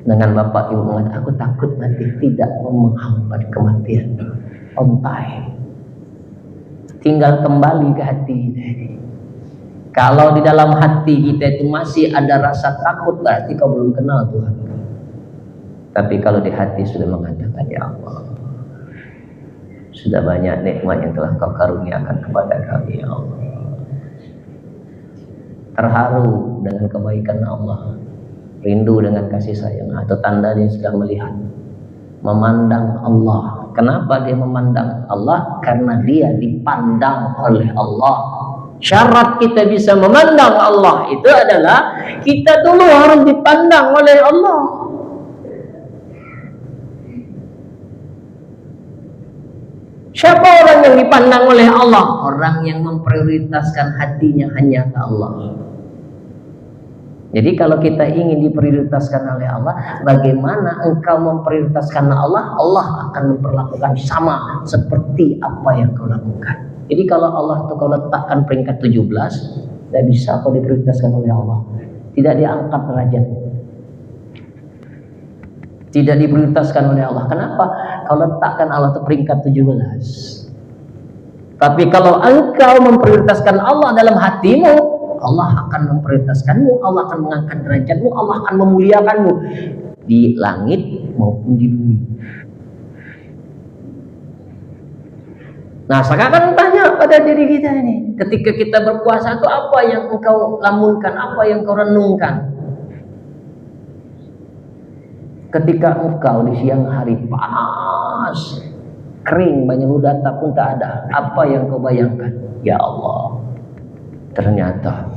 Dengan bapak ibu mengatakan aku takut mati, tidak menghambat kematian. On time. Tinggal kembali ke hati. Kalau di dalam hati kita itu masih ada rasa takut, berarti kau belum kenal Tuhan. Tapi kalau di hati sudah mengatakan, ya Allah, sudah banyak nikmat yang telah kau karuniakan kepada kami, ya Allah. Terharu dengan kebaikan Allah, rindu dengan kasih sayang, atau tanda dia sudah melihat, memandang Allah. Kenapa dia memandang Allah? Karena dia dipandang oleh Allah. Syarat kita bisa memandang Allah itu adalah kita dulu harus dipandang oleh Allah. Siapa orang yang dipandang oleh Allah? Orang yang memprioritaskan hatinya hanya ke Allah. Jadi kalau kita ingin diprioritaskan oleh Allah, bagaimana engkau memprioritaskan Allah? Allah akan memperlakukan sama seperti apa yang kau lakukan. Jadi kalau Allah itu kau letakkan peringkat 17, tidak bisa kau diprioritaskan oleh Allah. Tidak diangkat derajat. Tidak diprioritaskan oleh Allah. Kenapa? Kau letakkan Allah itu peringkat 17. Tapi kalau engkau memprioritaskan Allah dalam hatimu, Allah akan memprioritaskanmu, Allah akan mengangkat derajatmu, Allah akan memuliakanmu di langit maupun di bumi. Nah, sekarang tanya pada diri kita ini, ketika kita berpuasa itu apa yang engkau lamunkan, apa yang kau renungkan? Ketika engkau di siang hari panas, kering, banyak data pun tak ada, apa yang kau bayangkan? Ya Allah, ternyata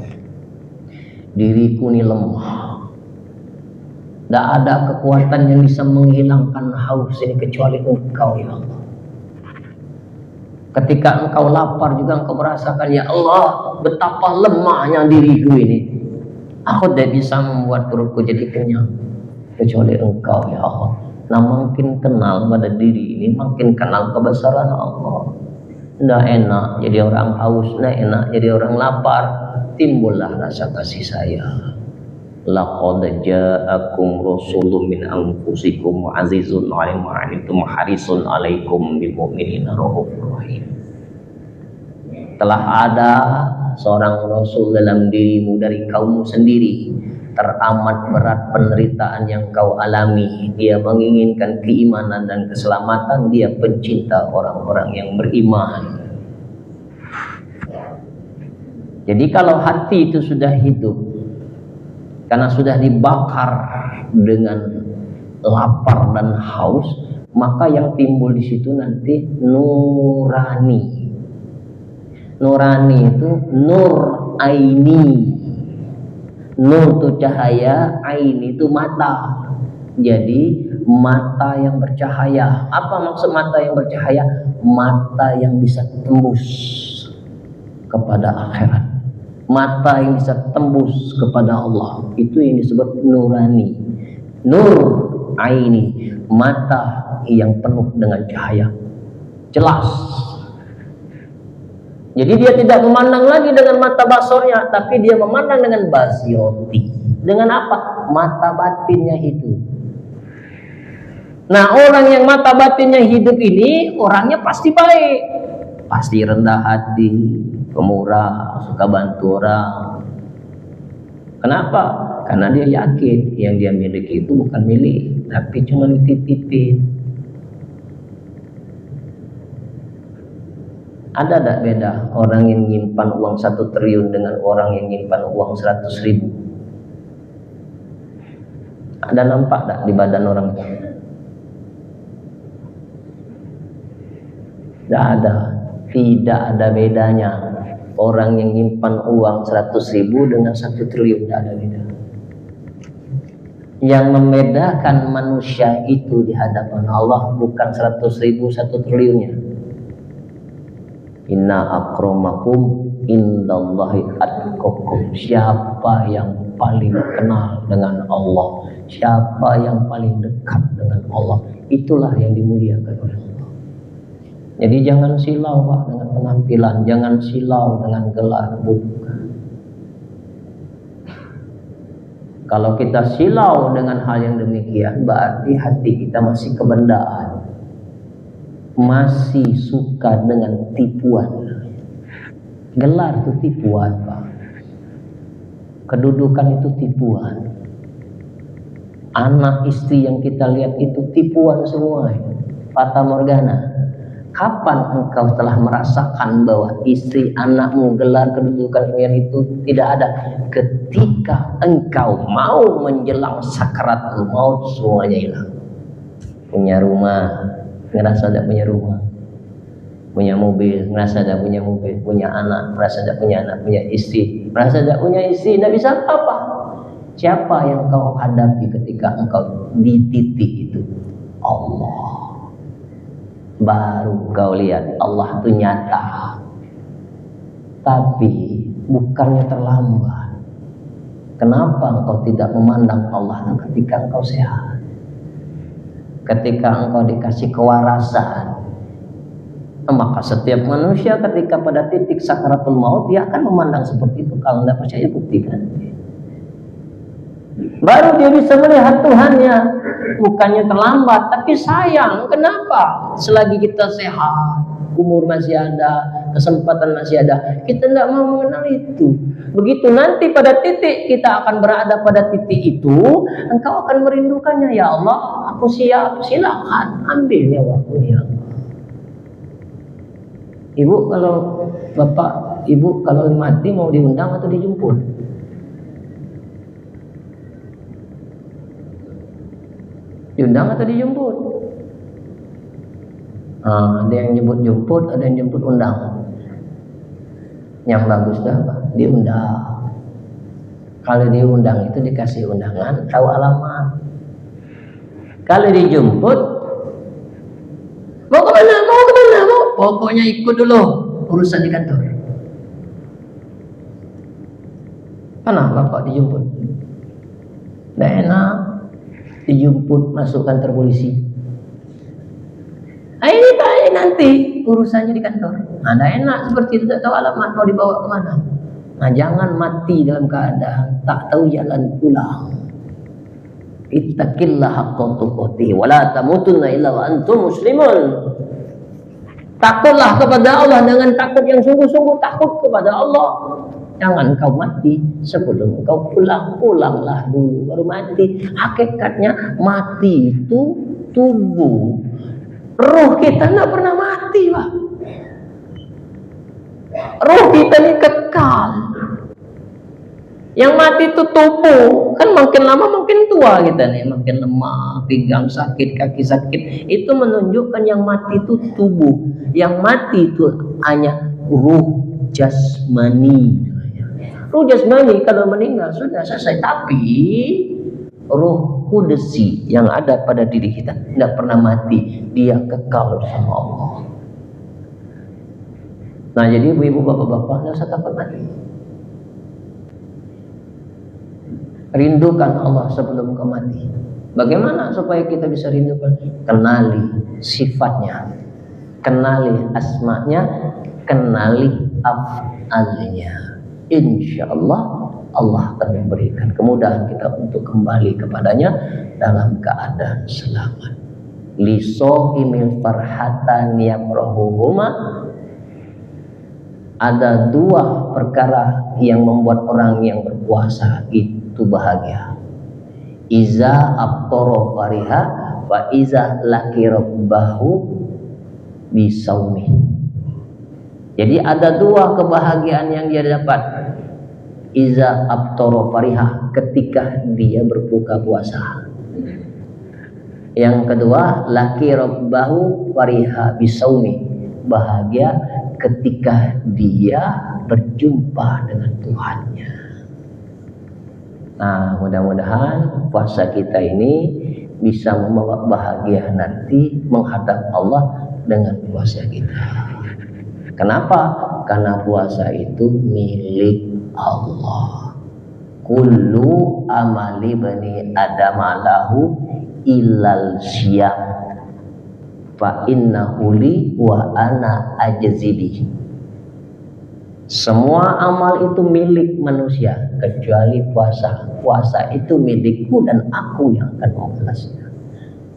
diriku ini lemah. Tidak ada kekuatan yang bisa menghilangkan haus ini kecuali Engkau, ya Allah. Ketika engkau lapar juga engkau merasakan, ya Allah, betapa lemahnya diriku ini. Aku tidak bisa membuat perutku jadi kenyang kecuali Engkau, ya Allah. Nah, makin kenal pada diri ini, makin kenal kebesaran Allah. Tidak enak jadi orang haus, tidak enak jadi orang lapar. Timbullah rasa kasih sayang. Laqad ja'akum rasulun min anfusikum azizun 'alaihi ma 'anittum harisun 'alaikum bil mu'minina raufur rahim. Telah ada seorang rasul dalam dirimu dari kaummu sendiri, teramat berat penderitaan yang kau alami. Dia menginginkan keimanan dan keselamatan, dia pencinta orang-orang yang beriman. Jadi kalau hati itu sudah hidup karena sudah dibakar dengan lapar dan haus, maka yang timbul di situ nanti nurani. Nurani itu nur aini. Nur itu cahaya, aini itu mata. Jadi mata yang bercahaya. Apa maksud mata yang bercahaya? Mata yang bisa tembus kepada akhirat. Mata yang bisa tembus kepada Allah. Itu yang disebut nurani. Nur aini, mata yang penuh dengan cahaya. Jelas. Jadi dia tidak memandang lagi dengan mata basornya, tapi dia memandang dengan basyoti. Dengan apa? Mata batinnya hidup. Nah, orang yang mata batinnya hidup ini orangnya pasti baik, pasti rendah hati, pemurah, suka bantu orang. Kenapa? Karena dia yakin yang dia miliki itu bukan milik, tapi cuma dititipin. Ada tak beda orang yang nyimpan uang 1 triliun dengan orang yang nyimpan uang 100.000? Ada nampak tak di badan orang itu? Tidak ada bedanya. Orang yang nyimpan uang 100.000 dengan 1 triliun tidak ada beda. Yang membedakan manusia itu di hadapan Allah bukan 100.000, 1 triliunnya. Inna akramakum indallahi atqakum. Siapa yang paling kenal dengan Allah, siapa yang paling dekat dengan Allah, itulah yang dimuliakan oleh Allah. Jadi jangan silau Pak dengan penampilan, jangan silau dengan gelar, bukan. Kalau kita silau dengan hal yang demikian, berarti hati kita masih kebendaan, masih suka dengan tipuan. Gelar itu tipuan Pak, kedudukan itu tipuan, anak istri yang kita lihat itu tipuan semua, fata morgana. Kapan engkau telah merasakan bahwa istri, anakmu, gelar, kedudukan yang itu tidak ada? Ketika engkau mau menjelang sakaratul maut, semuanya hilang. Punya rumah, ngerasa tidak punya rumah. Punya mobil, ngerasa tidak punya mobil. Punya anak, ngerasa tidak punya anak. Punya istri, ngerasa tidak punya istri. Tidak bisa apa-apa. Siapa yang kau hadapi ketika engkau di titik itu? Allah. Baru kau lihat Allah itu nyata. Tapi bukannya terlambat. Kenapa engkau tidak memandang Allah ketika engkau sehat? Ketika engkau dikasih kewarasan, maka setiap manusia ketika pada titik sakaratul maut dia akan memandang seperti itu. Kalau tidak percaya buktikan. Baru dia bisa melihat Tuhannya. Bukannya terlambat, tapi sayang. Kenapa? Selagi kita sehat, umur masih ada, kesempatan masih ada, kita tidak mau mengenal itu. Begitu nanti pada titik kita akan berada pada titik itu, engkau akan merindukannya. Ya Allah, aku siap, silakan ambil nyawaku ya Allah. Ibu, kalau bapak, ibu kalau mati mau diundang atau dijemput? Diundang atau dijemput? Ada yang nyebut jemput, ada yang jemput undang. Yang bagus dah Pak, diundang. Kalau diundang itu dikasih undangan, tahu alamat. Kalau dijemput, mau kemana? Mau kemana? Mau? Pokoknya ikut dulu urusan di kantor. Mana bapak dijemput? Tidak enak. Dijemput masuk kantor polisi. Ini Pak, nanti urusannya di kantor. Nah, enak seperti itu, tak tahu alamat mau dibawa kemana. Nah, jangan mati dalam keadaan tak tahu jalan pulang. Ittaqillah haqqa tuqatih wa la tamutunna illa wa antum muslimun. Takutlah kepada Allah dengan takut yang sungguh-sungguh takut kepada Allah. Jangan kau mati sebelum kau pulang. Pulanglah dulu baru mati. Hakikatnya mati itu tubuh. Roh kita tidak pernah mati Pak. Roh kita ini kekal. Yang mati itu tubuh. Kan makin lama makin tua kita nih. Makin lemah, pinggang sakit, kaki sakit. Itu menunjukkan yang mati itu tubuh. Yang mati itu hanya ruh jasmani. Ruh jasmani kalau meninggal sudah selesai, tapi ruh kudsi yang ada pada diri kita tidak pernah mati, dia kekal bersama Allah. Nah, jadi ibu-ibu, bapak-bapak, tidak usah takut mati. Rindukan Allah sebelum kau mati. Bagaimana supaya kita bisa rindukan? Kenali sifatnya, kenali asmanya, kenali af'alnya. Insya Allah Allah akan memberikan kemudahan kita untuk kembali kepadanya dalam keadaan selamat. Lisohimil farhatan yamrohuhuma. Ada dua perkara yang membuat orang yang berpuasa itu bahagia. Iza abtoro fariha wa iza laki rabbahu bisaumi. Jadi ada dua kebahagiaan yang dia dapat. Iza abtoro fariha, ketika dia berbuka puasa. Yang kedua, laki rabbahu fariha bisaumi, bahagia ketika dia berjumpa dengan Tuhannya. Nah, mudah-mudahan puasa kita ini bisa membawa bahagia nanti menghadap Allah dengan puasa kita. Kenapa? Karena puasa itu milik Allah. Kullu amali bani Adam lahu illal syiyam fa innahu li wa ana ajzibi. Semua amal itu milik manusia kecuali puasa. Puasa itu milikku dan aku yang akan membalasnya.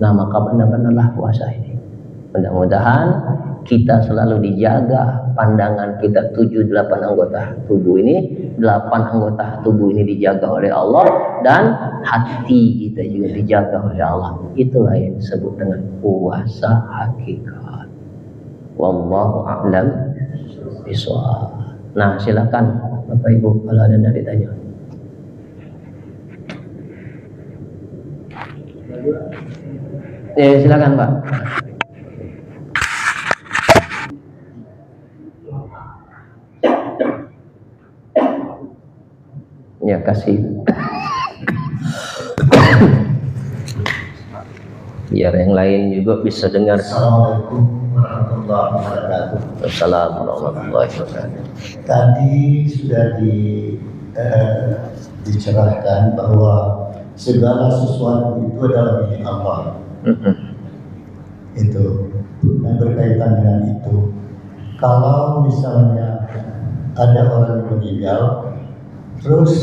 Nah, maka benar-benarlah puasa ini. Mudah-mudahan kita selalu dijaga pandangan kita 7-8 anggota tubuh ini, 8 anggota tubuh ini dijaga oleh Allah dan hati kita juga dijaga oleh Allah. Itulah yang disebut dengan puasa hakikat. Wallahu a'lam bishawab. Nah, silakan Bapak Ibu kalau ada yang ditanya. Ya, silakan Pak. Ya, kasih. Biar yang lain juga bisa dengar. Assalamualaikum warahmatullahi wabarakatuh. Assalamualaikum warahmatullahi wabarakatuh. Tadi sudah dicerahkan bahwa segala sesuatu itu adalah milik Allah. Itu dan berkaitan dengan itu. Kalau misalnya ada orang yang meninggal, terus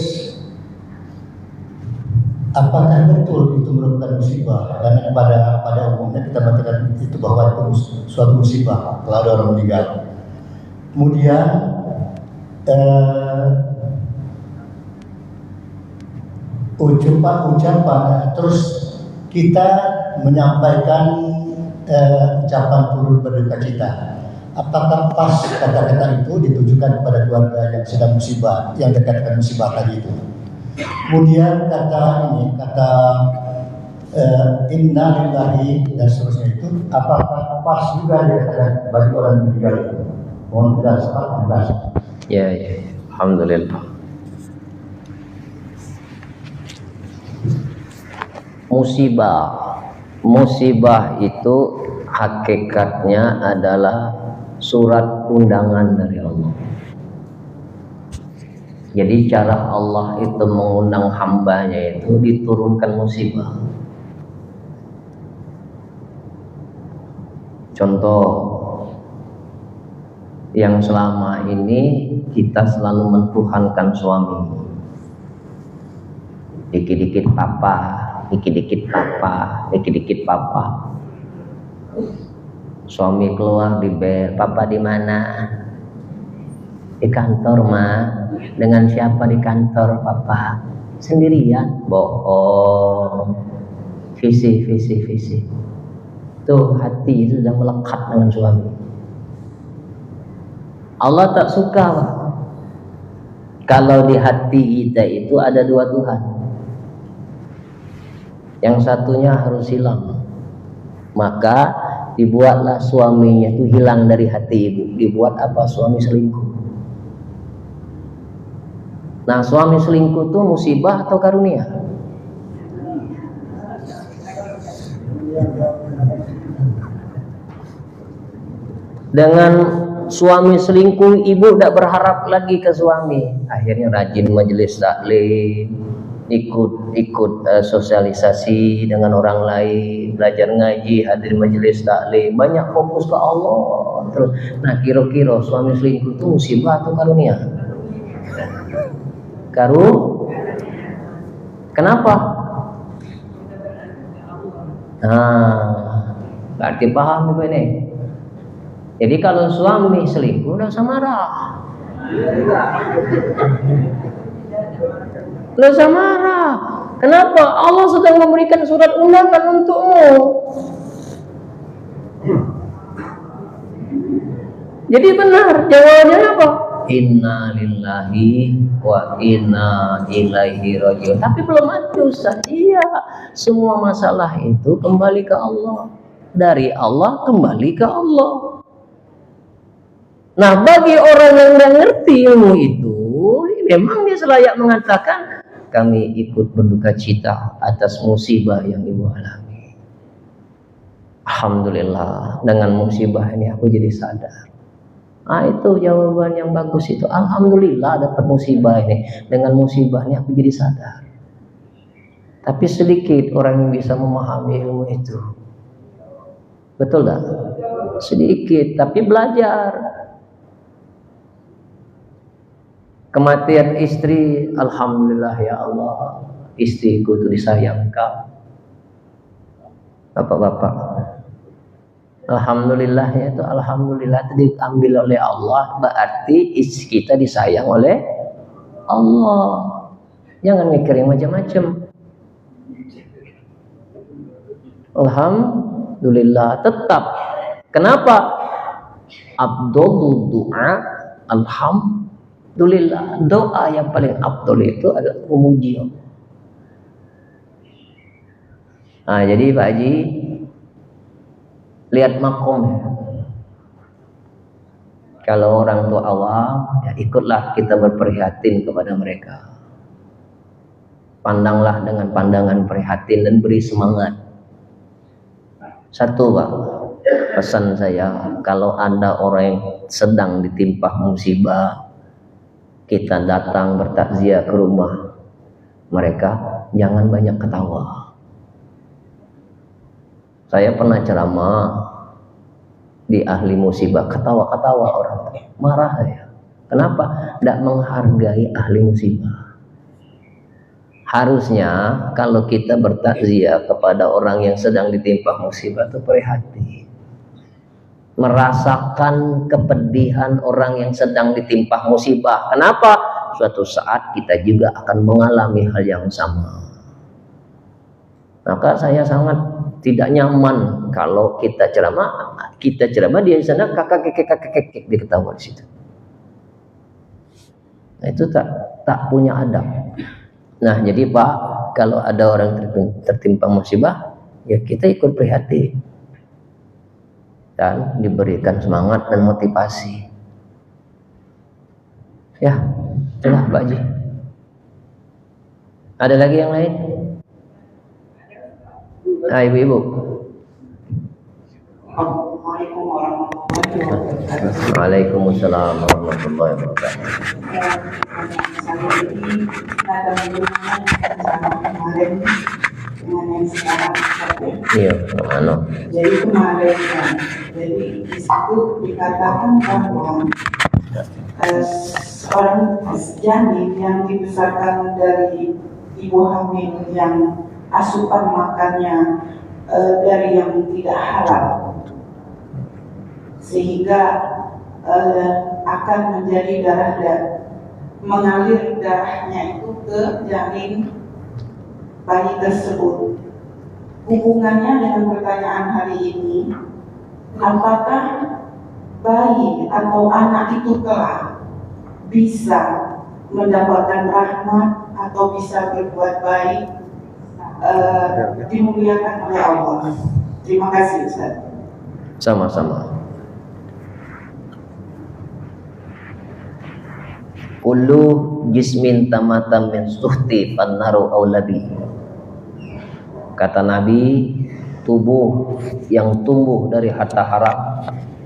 apakah betul itu merupakan musibah? Karena pada umumnya kita mengatakan itu bahwa itu suatu musibah kalau ada orang meninggal. Kemudian ucapan terus kita menyampaikan ucapan turut berduka cita. Apakah pas kata-kata itu ditujukan kepada keluarga yang sedang musibah, yang dekat dengan musibah tadi itu? Kemudian kata inna lillahi dan seterusnya itu apakah pas juga dikatakan bagi orang meninggal itu? Mohon penjelasan. Ya. Alhamdulillah. Musibah itu hakikatnya adalah surat undangan dari Allah. Jadi cara Allah itu mengundang hambanya itu diturunkan musibah. Contoh yang selama ini kita selalu mentuhankan suami. Dikit-dikit papa, dikit-dikit papa, dikit-dikit papa. Suami keluar di bel, papa di mana? Di kantor, Ma. Dengan siapa di kantor, papa? Sendirian. Bohong. Visi. Tuh hati itu sudah melekat dengan suami. Allah tak suka, Pak, kalau di hati kita itu ada dua Tuhan. Yang satunya harus hilang. Maka dibuatlah suaminya itu hilang dari hati ibu. Dibuat apa? Suami selingkuh. Nah, suami selingkuh itu musibah atau karunia? Dengan suami selingkuh, ibu tidak berharap lagi ke suami. Akhirnya rajin majelis taklim, ikut sosialisasi dengan orang lain, belajar ngaji, hadir majelis taklim, banyak fokus ke Allah. Terus, nah kira-kira suami selingkuh itu musibah atau karunia? Kenapa? Nah, berarti paham ibu ini. Jadi kalau suami selingkuh udah usah marah. Udah usah marah. Kenapa? Allah sedang memberikan surat undangan untukmu. Jadi benar, jawabannya apa? Inna lillahi wa inna ilaihi rajiun. Tapi belum ada Ustaz. Iya, semua masalah itu kembali ke Allah. Dari Allah kembali ke Allah. Nah, bagi orang yang nggak ngerti ilmu itu, memang dia selayak mengatakan, kami ikut berduka cita atas musibah yang ibu alami. Alhamdulillah, dengan musibah ini aku jadi sadar. Nah, itu jawaban yang bagus itu. Alhamdulillah dapat musibah ini. Dengan musibah ini aku jadi sadar. Tapi sedikit orang yang bisa memahami ilmu itu. Betul tak? Sedikit, tapi belajar. Kematian istri, alhamdulillah ya Allah, istriku itu disayangkan. Bapak-bapak, alhamdulillah ya itu, alhamdulillah itu diambil oleh Allah, berarti istri kita disayang oleh Allah. Jangan mikir yang macam-macam. Alhamdulillah tetap. Kenapa? Abdul doa alhamdulillah. Doa yang paling abdul itu adalah memuji Allah. Nah, jadi Pak Haji lihat makomnya. Kalau orang tua awam, ya ikutlah kita berprihatin kepada mereka. Pandanglah dengan pandangan prihatin dan beri semangat. Satu Pak, pesan saya, kalau ada orang yang sedang ditimpa musibah, kita datang bertakziah ke rumah mereka, jangan banyak ketawa. Saya pernah ceramah di ahli musibah, ketawa-ketawa orang, marah ya. Kenapa? Tidak menghargai ahli musibah. Harusnya kalau kita bertakziah kepada orang yang sedang ditimpa musibah itu prihatin, merasakan kepedihan orang yang sedang ditimpa musibah. Kenapa? Suatu saat kita juga akan mengalami hal yang sama. Maka saya sangat tidak nyaman kalau kita ceramah dia di sana kakak diketawa di situ. Nah, itu tak punya adab. Nah, jadi Pak, kalau ada orang tertimpa musibah, ya kita ikut prihatin dan diberikan semangat dan motivasi. Ya, itulah Pak Haji. Ada lagi yang lain? Nah, ibu-ibu. Assalamualaikum warahmatullahi wabarakatuh. Waalaikumsalam warahmatullahi wabarakatuh. Saya ini ada hubungan sama kemarin dengan yang sekarang. Iya, ano. Jadi kemarin kan, jadi di situ dikatakan bahwa seorang janin yang dibesarkan dari ibu hamil yang asupan makannya dari yang tidak halal, sehingga akan menjadi mengalir darahnya itu ke janin bayi tersebut. Hubungannya dengan pertanyaan hari ini, apakah bayi atau anak itu kelak bisa mendapatkan rahmat atau bisa berbuat baik, dimuliakan oleh Allah? Terima kasih Ustaz. Sama-sama. Kullu jismin tamatam min suhti fannaru aulabi. Kata Nabi, tubuh yang tumbuh dari harta haram,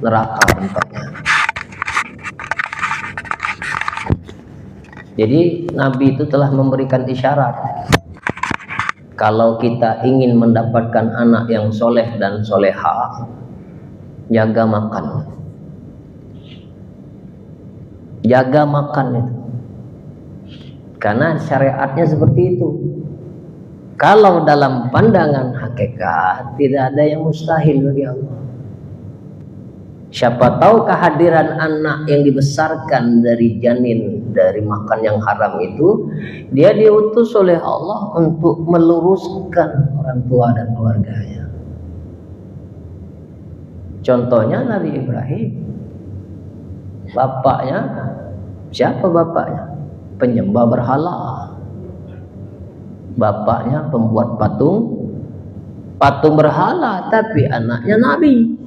neraka tempatnya. Jadi Nabi itu telah memberikan isyarat, kalau kita ingin mendapatkan anak yang soleh dan soleha, jaga makan. Jaga makan itu. Karena syariatnya seperti itu. Kalau dalam pandangan hakikat tidak ada yang mustahil bagi Allah. Siapa tahu kehadiran anak yang dibesarkan dari janin, dari makan yang haram itu, dia diutus oleh Allah untuk meluruskan orang tua dan keluarganya. Contohnya Nabi Ibrahim. Bapaknya, siapa bapaknya? Penyembah berhala. Bapaknya pembuat patung berhala, tapi anaknya Nabi.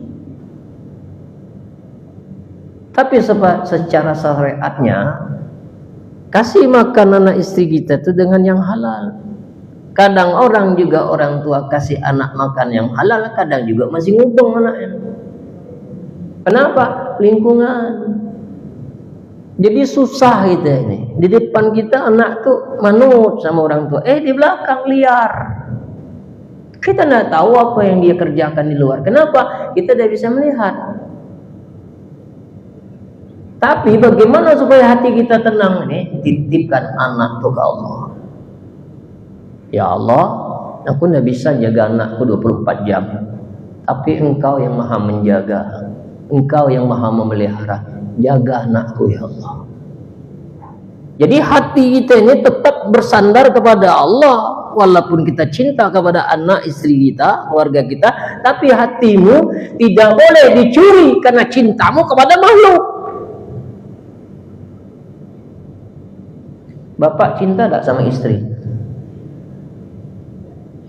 Tapi secara syariatnya, kasih makan anak istri kita itu dengan yang halal. Kadang orang tua kasih anak makan yang halal, kadang juga masih ngubeng anaknya. Kenapa? Lingkungan. Jadi susah kita ini. Di depan kita anak tuh manut sama orang tua. Di belakang liar. Kita tidak tahu apa yang dia kerjakan di luar. Kenapa? Kita tidak bisa melihat. Tapi bagaimana supaya hati kita tenang ini? Titipkan anak itu ke Allah. Ya Allah, aku tidak bisa jaga anakku 24 jam. Tapi Engkau yang maha menjaga. Engkau yang maha memelihara. Jaga anakku ya Allah. Jadi hati kita ini tetap bersandar kepada Allah. Walaupun kita cinta kepada anak istri kita, keluarga kita, tapi hatimu tidak boleh dicuri karena cintamu kepada makhluk. Bapak cinta tak sama istri?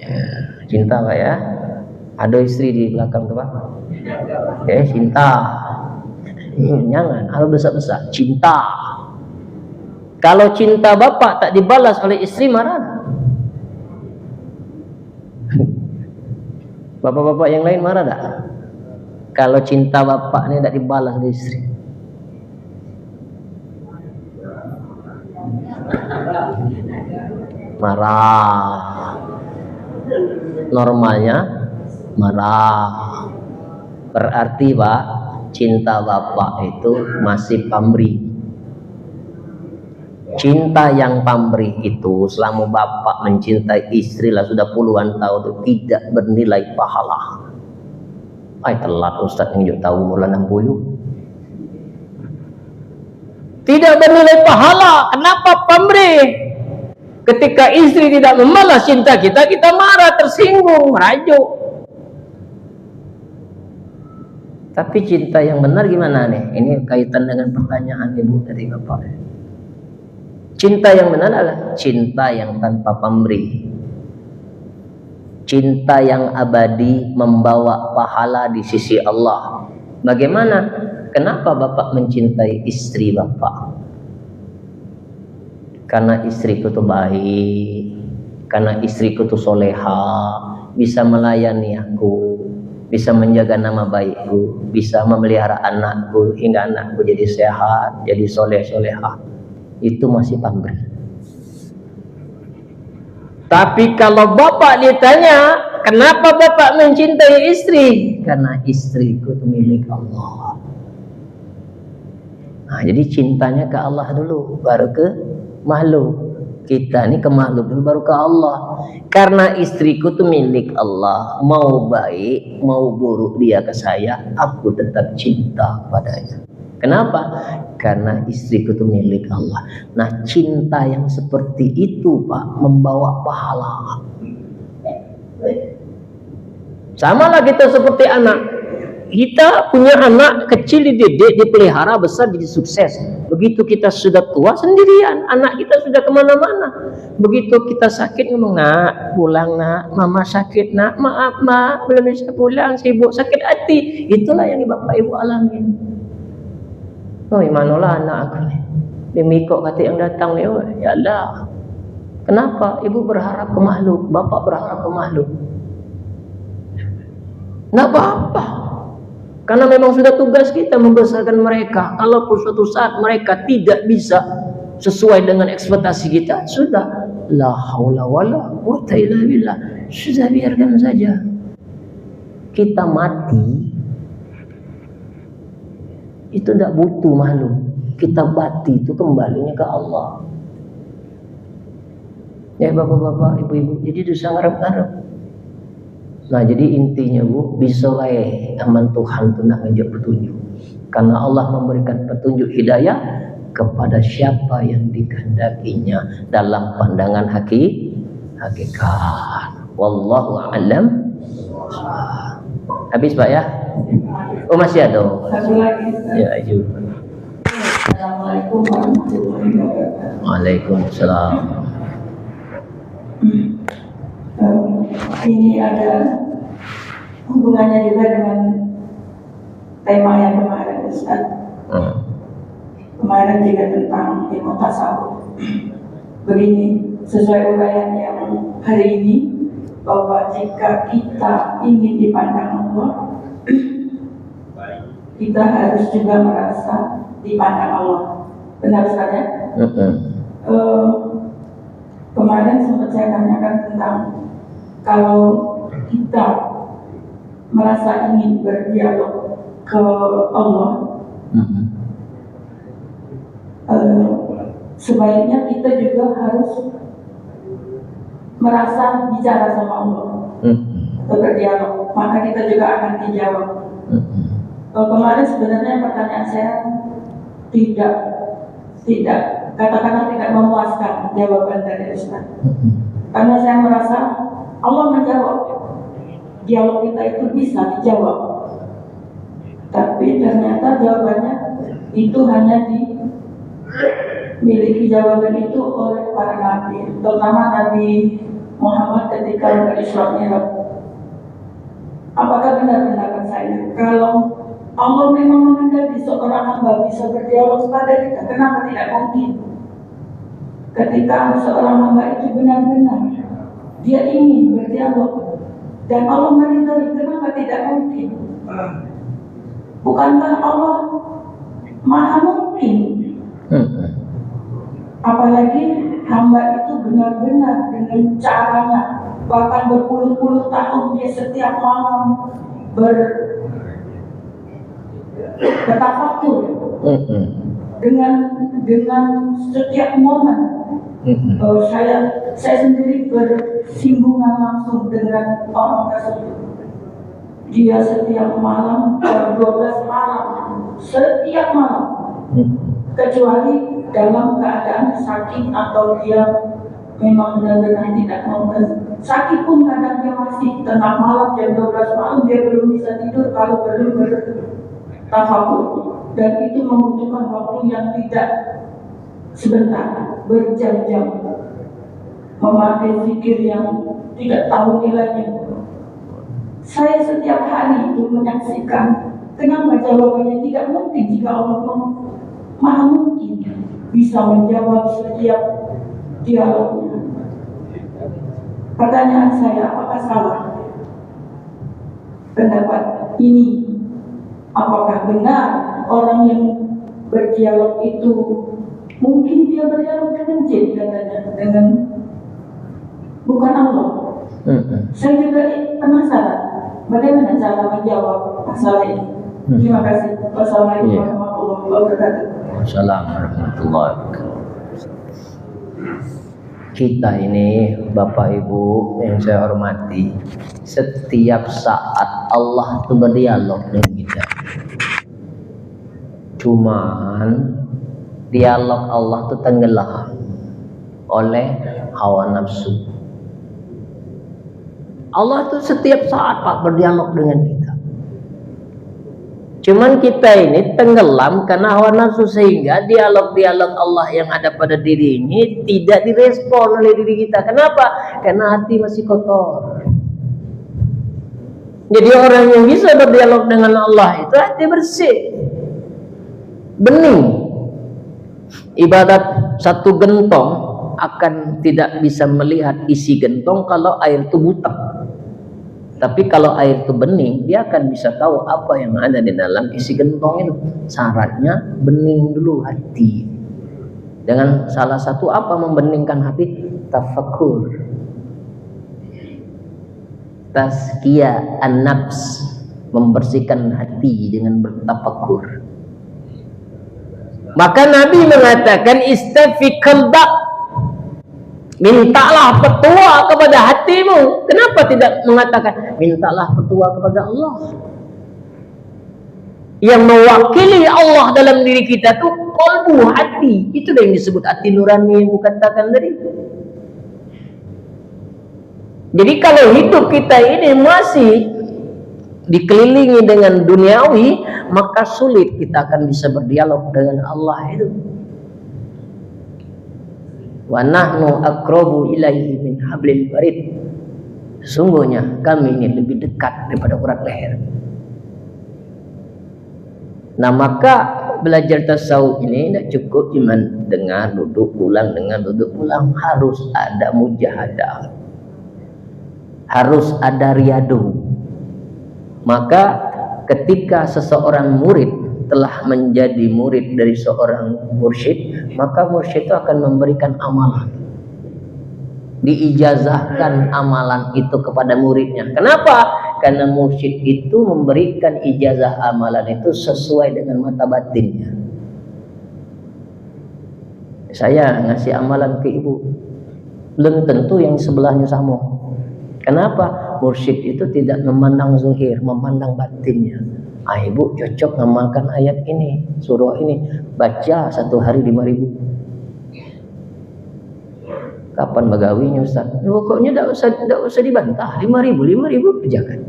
Ya, cinta Pak ya? Ada istri di belakang tuh Pak? Cinta. Jangan, harus besar-besar. Cinta. Kalau cinta bapak tak dibalas oleh istri, marah. Bapak-bapak yang lain marah tak? Kalau cinta bapak ini tak dibalas oleh istri. Marah. Normalnya marah. Berarti Pak, cinta bapak itu masih pamrih. Cinta yang pamrih itu selama bapak mencintai istri lah sudah puluhan tahun itu tidak bernilai pahala. Telat Ustaz yang tahu mulai 60. Tidak bernilai pahala. Kenapa pamrih? Ketika istri tidak membalas cinta kita, kita marah, tersinggung, merajuk. Tapi cinta yang benar gimana nih? Ini kaitan dengan pertanyaan ibu dari bapak. Cinta yang benar adalah cinta yang tanpa pamrih. Cinta yang abadi membawa pahala di sisi Allah. Bagaimana? Kenapa bapak mencintai istri bapak? Karena istriku tuh baik, karena istriku tuh soleha, bisa melayani aku, bisa menjaga nama baikku, bisa memelihara anakku hingga anakku jadi sehat, jadi soleh-soleha. Itu masih pamrih. Tapi kalau bapak ditanya, kenapa bapak mencintai istri? Karena istriku itu milik Allah. Nah, jadi cintanya ke Allah dulu, baru ke makhluk. Kita ini ke makhluk dulu, baru ke Allah. Karena istriku itu milik Allah, mau baik, mau buruk dia ke saya, aku tetap cinta padanya. Kenapa? Karena istriku itu milik Allah. Nah, cinta yang seperti itu Pak membawa pahala. Sama lah kita seperti anak. Kita punya anak kecil dididik, dipelihara, besar jadi sukses. Begitu kita sudah tua sendirian, anak kita sudah kemana-mana. Begitu kita sakit ngomong, nak pulang nak, mama sakit nak, maaf mak belum bisa pulang, sibuk sakit hati. Itulah yang bapak ibu alamin. Oh, manalah anak aku ni. Demi kok kata yang datang ni, oh, ya Allah. Kenapa? Ibu berharap ke makhluk, bapak berharap ke makhluk. Nak apa-apa. Karena memang sudah tugas kita membesarkan mereka. Kalaupun suatu saat mereka tidak bisa sesuai dengan ekspektasi kita, sudah. La haula wala quwwata illa billah. Sudah biarkan saja. Kita mati. Itu tidak butuh makhluk. Kita bati itu kembalinya ke Allah. Ya bapak-bapak, ibu-ibu, jadi dosa ngarep-ngarep. Nah jadi intinya Bu, bisa wae aman Tuhan tuh nak ngejak petunjuk. Karena Allah memberikan petunjuk hidayah kepada siapa yang dikehendakinya dalam pandangan hakikat. Wallahu a'lam. Habis Pak ya? Oh masih ada. Satu lagi. Ya, ayo. Assalamualaikum warahmatullahi wabarakatuh. Waalaikumsalam. Ini ada hubungannya juga dengan tema yang kemarin Ustaz. Kemarin juga tentang ilmu tasawuf. Begini, sesuai uraian yang hari ini, bahwa jika kita ingin dipandang Allah, kita harus juga merasa dipandang Allah. Benar Ustaz ya? Kemarin sempat saya tanyakan tentang kalau kita merasa ingin berdialog ke Allah, sebaiknya kita juga harus merasa bicara sama Allah atau berdialog, maka kita juga akan dijawab. Kemarin sebenarnya pertanyaan saya tidak katakanlah tidak memuaskan jawaban dari Ustaz, karena saya merasa Allah menjawab, dialog kita itu bisa dijawab, tapi ternyata jawabannya itu hanya dimiliki jawaban itu oleh para nabi, terutama Nabi Muhammad ketika berisra Mi'raj. Apakah benar pendapat saya kalau Allah memang menghendaki seorang hamba bisa berdialog kepada kita, kenapa tidak mungkin? Ketika seorang hamba itu benar-benar dia ingin berdialog dan Allah meridhoi, kenapa tidak mungkin? Bukankah Allah maha mungkin? Apalagi hamba itu benar-benar dengan caranya, bahkan berpuluh-puluh tahun dia setiap malam bertafakur dengan setiap momen. Saya sendiri bersinggungan langsung dengan orang tersebut. Dia setiap malam 12 malam, setiap malam, kecuali dalam keadaan sakit atau dia memang benar-benar tidak mau sakit pun kadang dia masih tengah malam jam 12 malam dia belum bisa tidur kalau belum bertafakur, dan itu membutuhkan waktu yang tidak sebentar, berjam-jam, memakai zikir yang tidak tahu nilainya. Saya setiap hari itu menyaksikan, kenapa jawabannya tidak mungkin jika Allah maha mungkin bisa menjawab setiap dialognya. Pertanyaan saya, apakah salah pendapat ini? Apakah benar orang yang berdialog itu mungkin dia berdialog dengan jin katanya, dengan bukan Allah? Saya juga penasaran bagaimana cara menjawab masalah ini. Terima kasih. Wassalamualaikum warahmatullahi wabarakatuh. Wassalamualaikum warahmatullahi wabarakatuh. Kita ini Bapak Ibu yang saya hormati, setiap saat Allah itu berdialog dengan kita. Cuman dialog Allah itu tenggelam oleh hawa nafsu. Allah itu setiap saat Pak berdialog dengan kita. Cuman kita ini tenggelam karena hawa nafsu, sehingga dialog-dialog Allah yang ada pada diri ini tidak direspon oleh diri kita. Kenapa? Karena hati masih kotor. Jadi orang yang bisa berdialog dengan Allah itu hati bersih, bening. Ibarat satu gentong akan tidak bisa melihat isi gentong kalau air itu butek. Tapi kalau air itu bening, dia akan bisa tahu apa yang ada di dalam isi gentong itu. Syaratnya bening dulu hati. Dengan salah satu apa membeningkan hati? Tafakkur, tazkiyah an-nafs, membersihkan hati dengan bertafakur. Maka Nabi mengatakan istafik qalbak, mintalah petua kepada hatimu. Kenapa tidak mengatakan mintalah petua kepada Allah? Yang mewakili Allah dalam diri kita tuh qalbu, hati. Itu yang disebut hati nurani yang kukatakan tadi. Jadi kalau hidup kita ini masih dikelilingi dengan duniawi, maka sulit kita akan bisa berdialog dengan Allah itu. Wa nahnu aqrabu ilaihi min hablil warid. Sesungguhnya kami ini lebih dekat daripada urat leher. Nah, maka belajar tasawuf ini tidak cukup cuma dengar duduk pulang, dengar duduk pulang. Harus ada mujahadah, harus ada riyadu. Maka ketika seseorang murid telah menjadi murid dari seorang mursyid, maka mursyid itu akan memberikan amalan, diijazahkan amalan itu kepada muridnya. Kenapa? Karena mursyid itu memberikan ijazah amalan itu sesuai dengan mata batinnya. Saya ngasih amalan ke ibu, belum tentu yang sebelahnya sama. Kenapa? Mursyid itu tidak memandang zuhir, memandang batinnya. Ibu cocok ngamalkan ayat ini, surah ini, baca satu hari 5.000. Kapan bagawinya Ustaz? Pokoknya tidak usah dibantah. 5.000 kerjakan.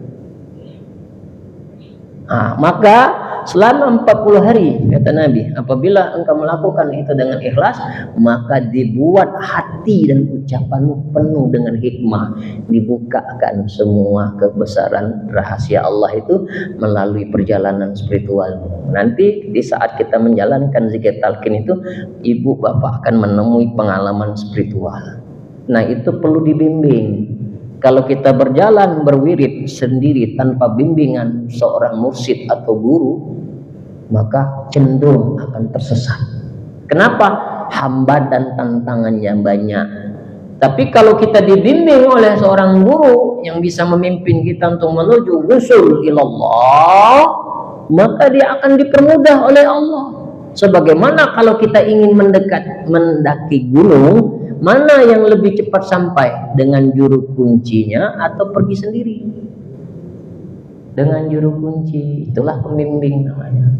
Nah, maka selama 40 hari kata Nabi, apabila engkau melakukan itu dengan ikhlas, maka dibuat hati dan ucapanmu penuh dengan hikmah, dibukakan semua kebesaran rahasia Allah itu melalui perjalanan spiritualmu. Nanti di saat kita menjalankan zikir talqin itu, ibu bapak akan menemui pengalaman spiritual. Nah, itu perlu dibimbing. Kalau kita berjalan berwirid sendiri tanpa bimbingan seorang mursyid atau guru, maka cenderung akan tersesat. Kenapa? Hamba dan tantangannya banyak. Tapi kalau kita dibimbing oleh seorang guru yang bisa memimpin kita untuk menuju wusul ilallah, maka dia akan dipermudah oleh Allah. Sebagaimana kalau kita ingin mendaki gunung, mana yang lebih cepat sampai, dengan juru kuncinya atau pergi sendiri? Dengan juru kunci, itulah pembimbing namanya.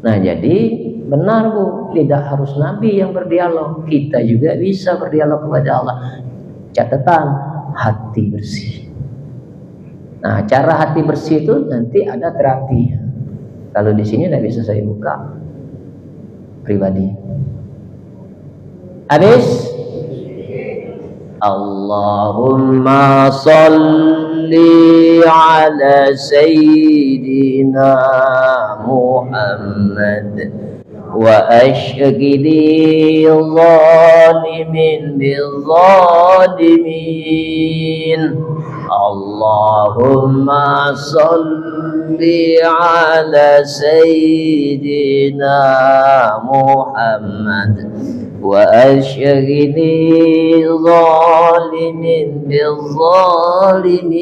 Nah, jadi benar Bu, tidak harus Nabi yang berdialog, kita juga bisa berdialog kepada Allah. Catatan, hati bersih. Nah, cara hati bersih itu nanti ada terapi. Kalau di sini tidak bisa saya buka pribadi. Habis. Allahumma salli ala sayyidina Muhammad wa ashghili zalimin bizzalimin. Allahumma salli ala sayyidina Muhammad wa ashghili zalimin bizzalimin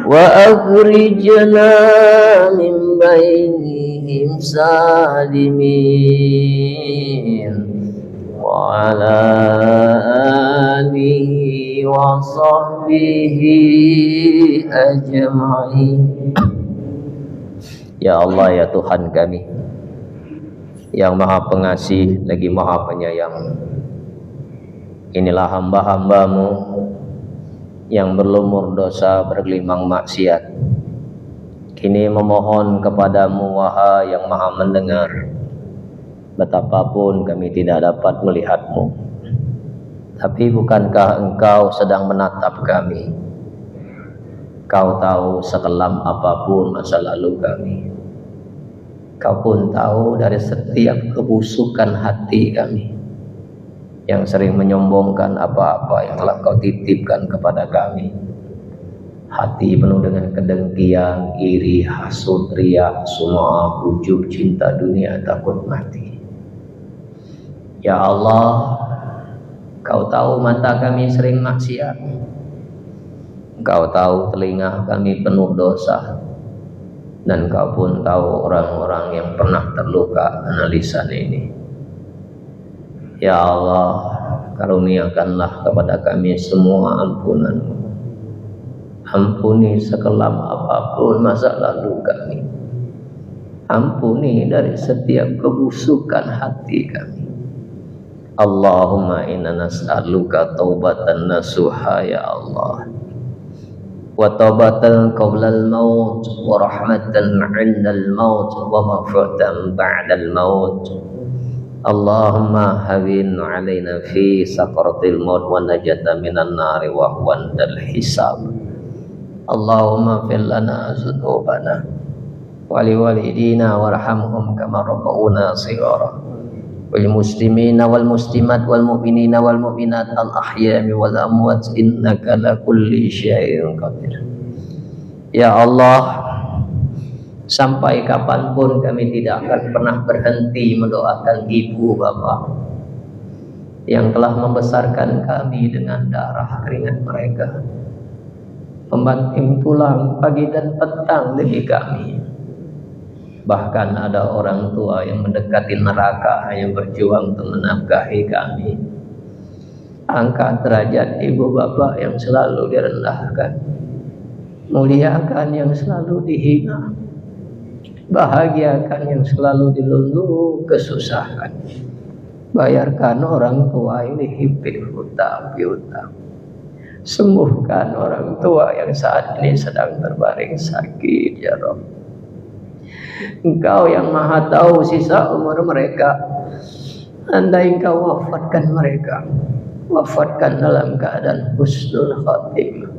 wa akhrijna min bainihim salimin wa ala alihi wa sahbihi ajma'in. Ya Allah, ya Tuhan kami yang maha pengasih lagi maha penyayang, inilah hamba-hambamu yang berlumur dosa, bergelimang maksiat. Kini memohon kepadamu, wahai yang maha mendengar, betapapun kami tidak dapat melihatmu, tapi bukankah engkau sedang menatap kami? Kau tahu sekelam apapun masa lalu kami. Kau pun tahu dari setiap kebusukan hati kami yang sering menyombongkan apa-apa yang telah kau titipkan kepada kami. Hati penuh dengan kedengkian, iri, hasud, riya, sum'ah, ujub, cinta dunia, takut mati. Ya Allah, Kau tahu mata kami sering maksiat. Kau tahu telinga kami penuh dosa. Dan Kau pun tahu orang-orang yang pernah terluka analisan ini. Ya Allah, karuniakanlah kepada kami semua ampunan-Mu. Ampuni sekelam apapun masa lalu kami. Ampuni dari setiap kebusukan hati kami. Allahumma inna nas'aluka taubatan nasuha ya Allah, wa taubatan qablal maut, wa rahmatan 'indal maut, wa maghfiratan ba'dal maut. Allahumma hawin 'alaina fi sakaratil maut wa najata minan nari wa huwal hisab. Allahumma fil lana dzunubana wa liwalidina warhamhum kama rabbauna shighara. Wal muslimina wal muslimat wal mu'minina wal mu'minat al ahya'i wal amwat innaka la kulli syai'in qadir. Ya Allah, sampai kapanpun kami tidak akan pernah berhenti mendoakan ibu bapak yang telah membesarkan kami dengan darah keringat mereka, membanting tulang pagi dan petang demi kami. Bahkan ada orang tua yang mendekati neraka hanya berjuang untuk menafkahi kami. Angkat derajat ibu bapak yang selalu direndahkan, muliakan yang selalu dihina, bahagiakan yang selalu diluluh kesusahan. Bayarkan orang tua ini hipit hutang piutang. Sembuhkan orang tua yang saat ini sedang terbaring sakit ya Rabb. Engkau yang maha tahu sisa umur mereka. Andai Engkau wafatkan mereka, wafatkan dalam keadaan husnul khatimah,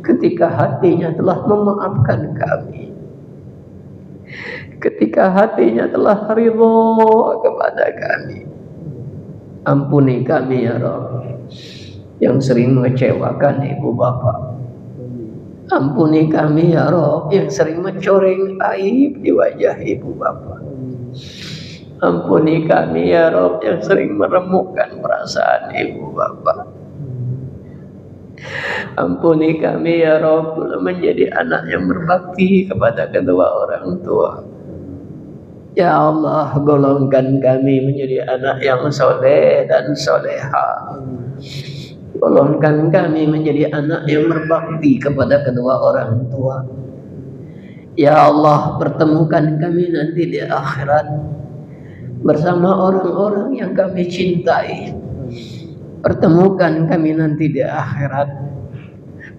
ketika hatinya telah memaafkan kami, ketika hatinya telah ridho kepada kami. Ampuni kami ya Rabb yang sering mengecewakan ibu bapak. Ampuni kami ya Rabb yang sering mencoreng aib di wajah ibu bapak. Ampuni kami ya Rabb yang sering meremukkan perasaan ibu bapak. Ampuni kami ya Rabb menjadi anak yang berbakti kepada kedua orang tua. Ya Allah, golongkan kami menjadi anak yang soleh dan soleha. Golongkan kami menjadi anak yang berbakti kepada kedua orang tua. Ya Allah, pertemukan kami nanti di akhirat bersama orang-orang yang kami cintai. Pertemukan kami nanti di akhirat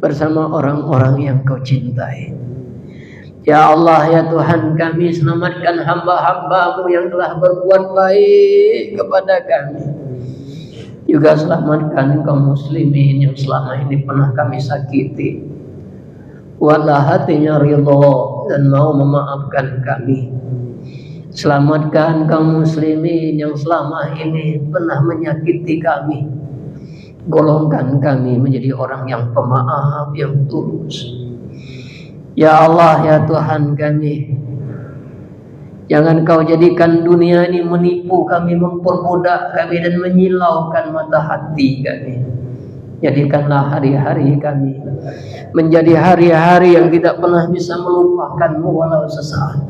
bersama orang-orang yang Kau cintai. Ya Allah, ya Tuhan kami, selamatkan hamba-hamba-Mu yang telah berbuat baik kepada kami. Juga selamatkan kaum muslimin yang selama ini pernah kami sakiti. Buatlah hatinya ridho dan mau memaafkan kami. Selamatkan kaum muslimin yang selama ini pernah menyakiti kami. Golongkan kami menjadi orang yang pemaaf, yang tulus. Ya Allah, ya Tuhan kami, jangan Kau jadikan dunia ini menipu kami, memperbudak kami dan menyilaukan mata hati kami. Jadikanlah hari-hari kami menjadi hari-hari yang tidak pernah bisa melupakan-Mu walau sesaat.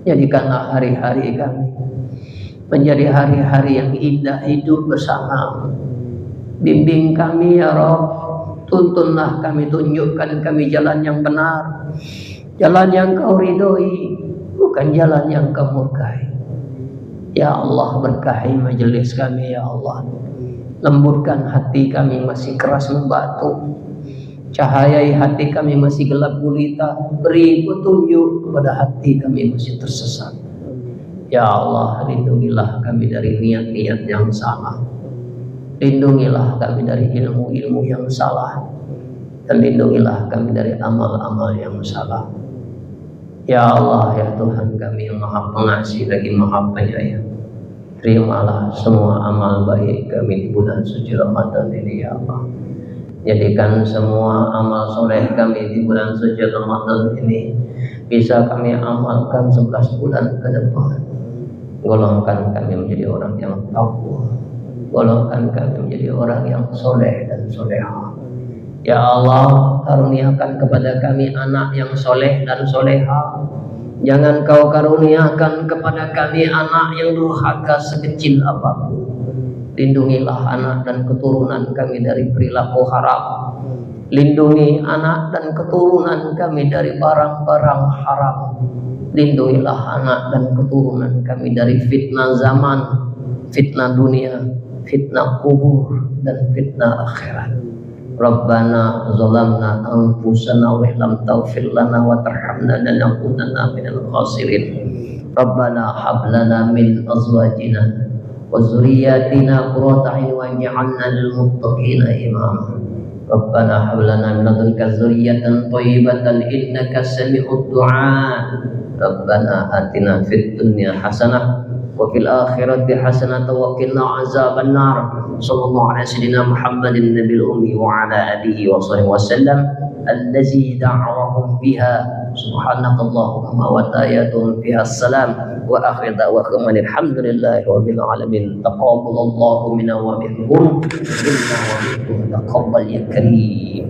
Jadikanlah hari-hari kami menjadi hari-hari yang indah hidup bersama. Bimbing kami ya Rabb, tuntunlah kami, tunjukkan kami jalan yang benar, jalan yang Kau ridhoi, bukan jalan yang Kau murkai. Ya Allah, berkahi majelis kami ya Allah. Lembutkan hati kami masih keras membatu, cahayai hati kami masih gelap gulita. Beri petunjuk kepada hati kami masih tersesat. Ya Allah, lindungilah kami dari niat-niat yang salah. Lindungilah kami dari ilmu-ilmu yang salah, dan lindungilah kami dari amal-amal yang salah. Ya Allah, ya Tuhan kami yang Maha Pengasih lagi Maha Penyayang, terimalah semua amal baik kami di bulan suci Ramadan ini ya Allah. Jadikan semua amal soleh kami di bulan suci Ramadan ini bisa kami amalkan 11 bulan ke depan. Golongkan kami menjadi orang yang takwa, golongkan kami menjadi orang yang soleh dan soleha. Ya Allah, karuniakan kepada kami anak yang soleh dan soleha. Jangan kau karuniakan kepada kami anak yang durhaka sekecil apapun. Lindungilah anak dan keturunan kami dari perilaku haram. Lindungi anak dan keturunan kami dari barang-barang haram. Lindungilah anak dan keturunan kami dari fitnah zaman, fitnah dunia, fitnah kubur, dan fitnah akhirat. Rabbana zalamna anfusana wa lam taghfir lana wa tarhamna lanakunanna minal khasirin. Rabbana hab lana min azwajina wa dzurriyyatina qurrata a'yun waj'alna lil muttaqina imama. Rabbana hab lana min ladunka dzurriyyatan thayyibatan innaka sami'ud du'a. Rabbana atina fid dunya hasanah wa fil akhirati hasanah wa qina azaban nar. Sallallahu alaihi sayyidina Muhammadin nabiyil ummi wa ala alihi wa sahbihi wasallam allazi da'awahum biha subhanakallahumma wa tayyatuhum fiha assalam wa akhir da'wahum alhamdulillahi rabbil alamin. Taqabbalallahu minna wa minkum inna wa minkum taqabbal ya karim.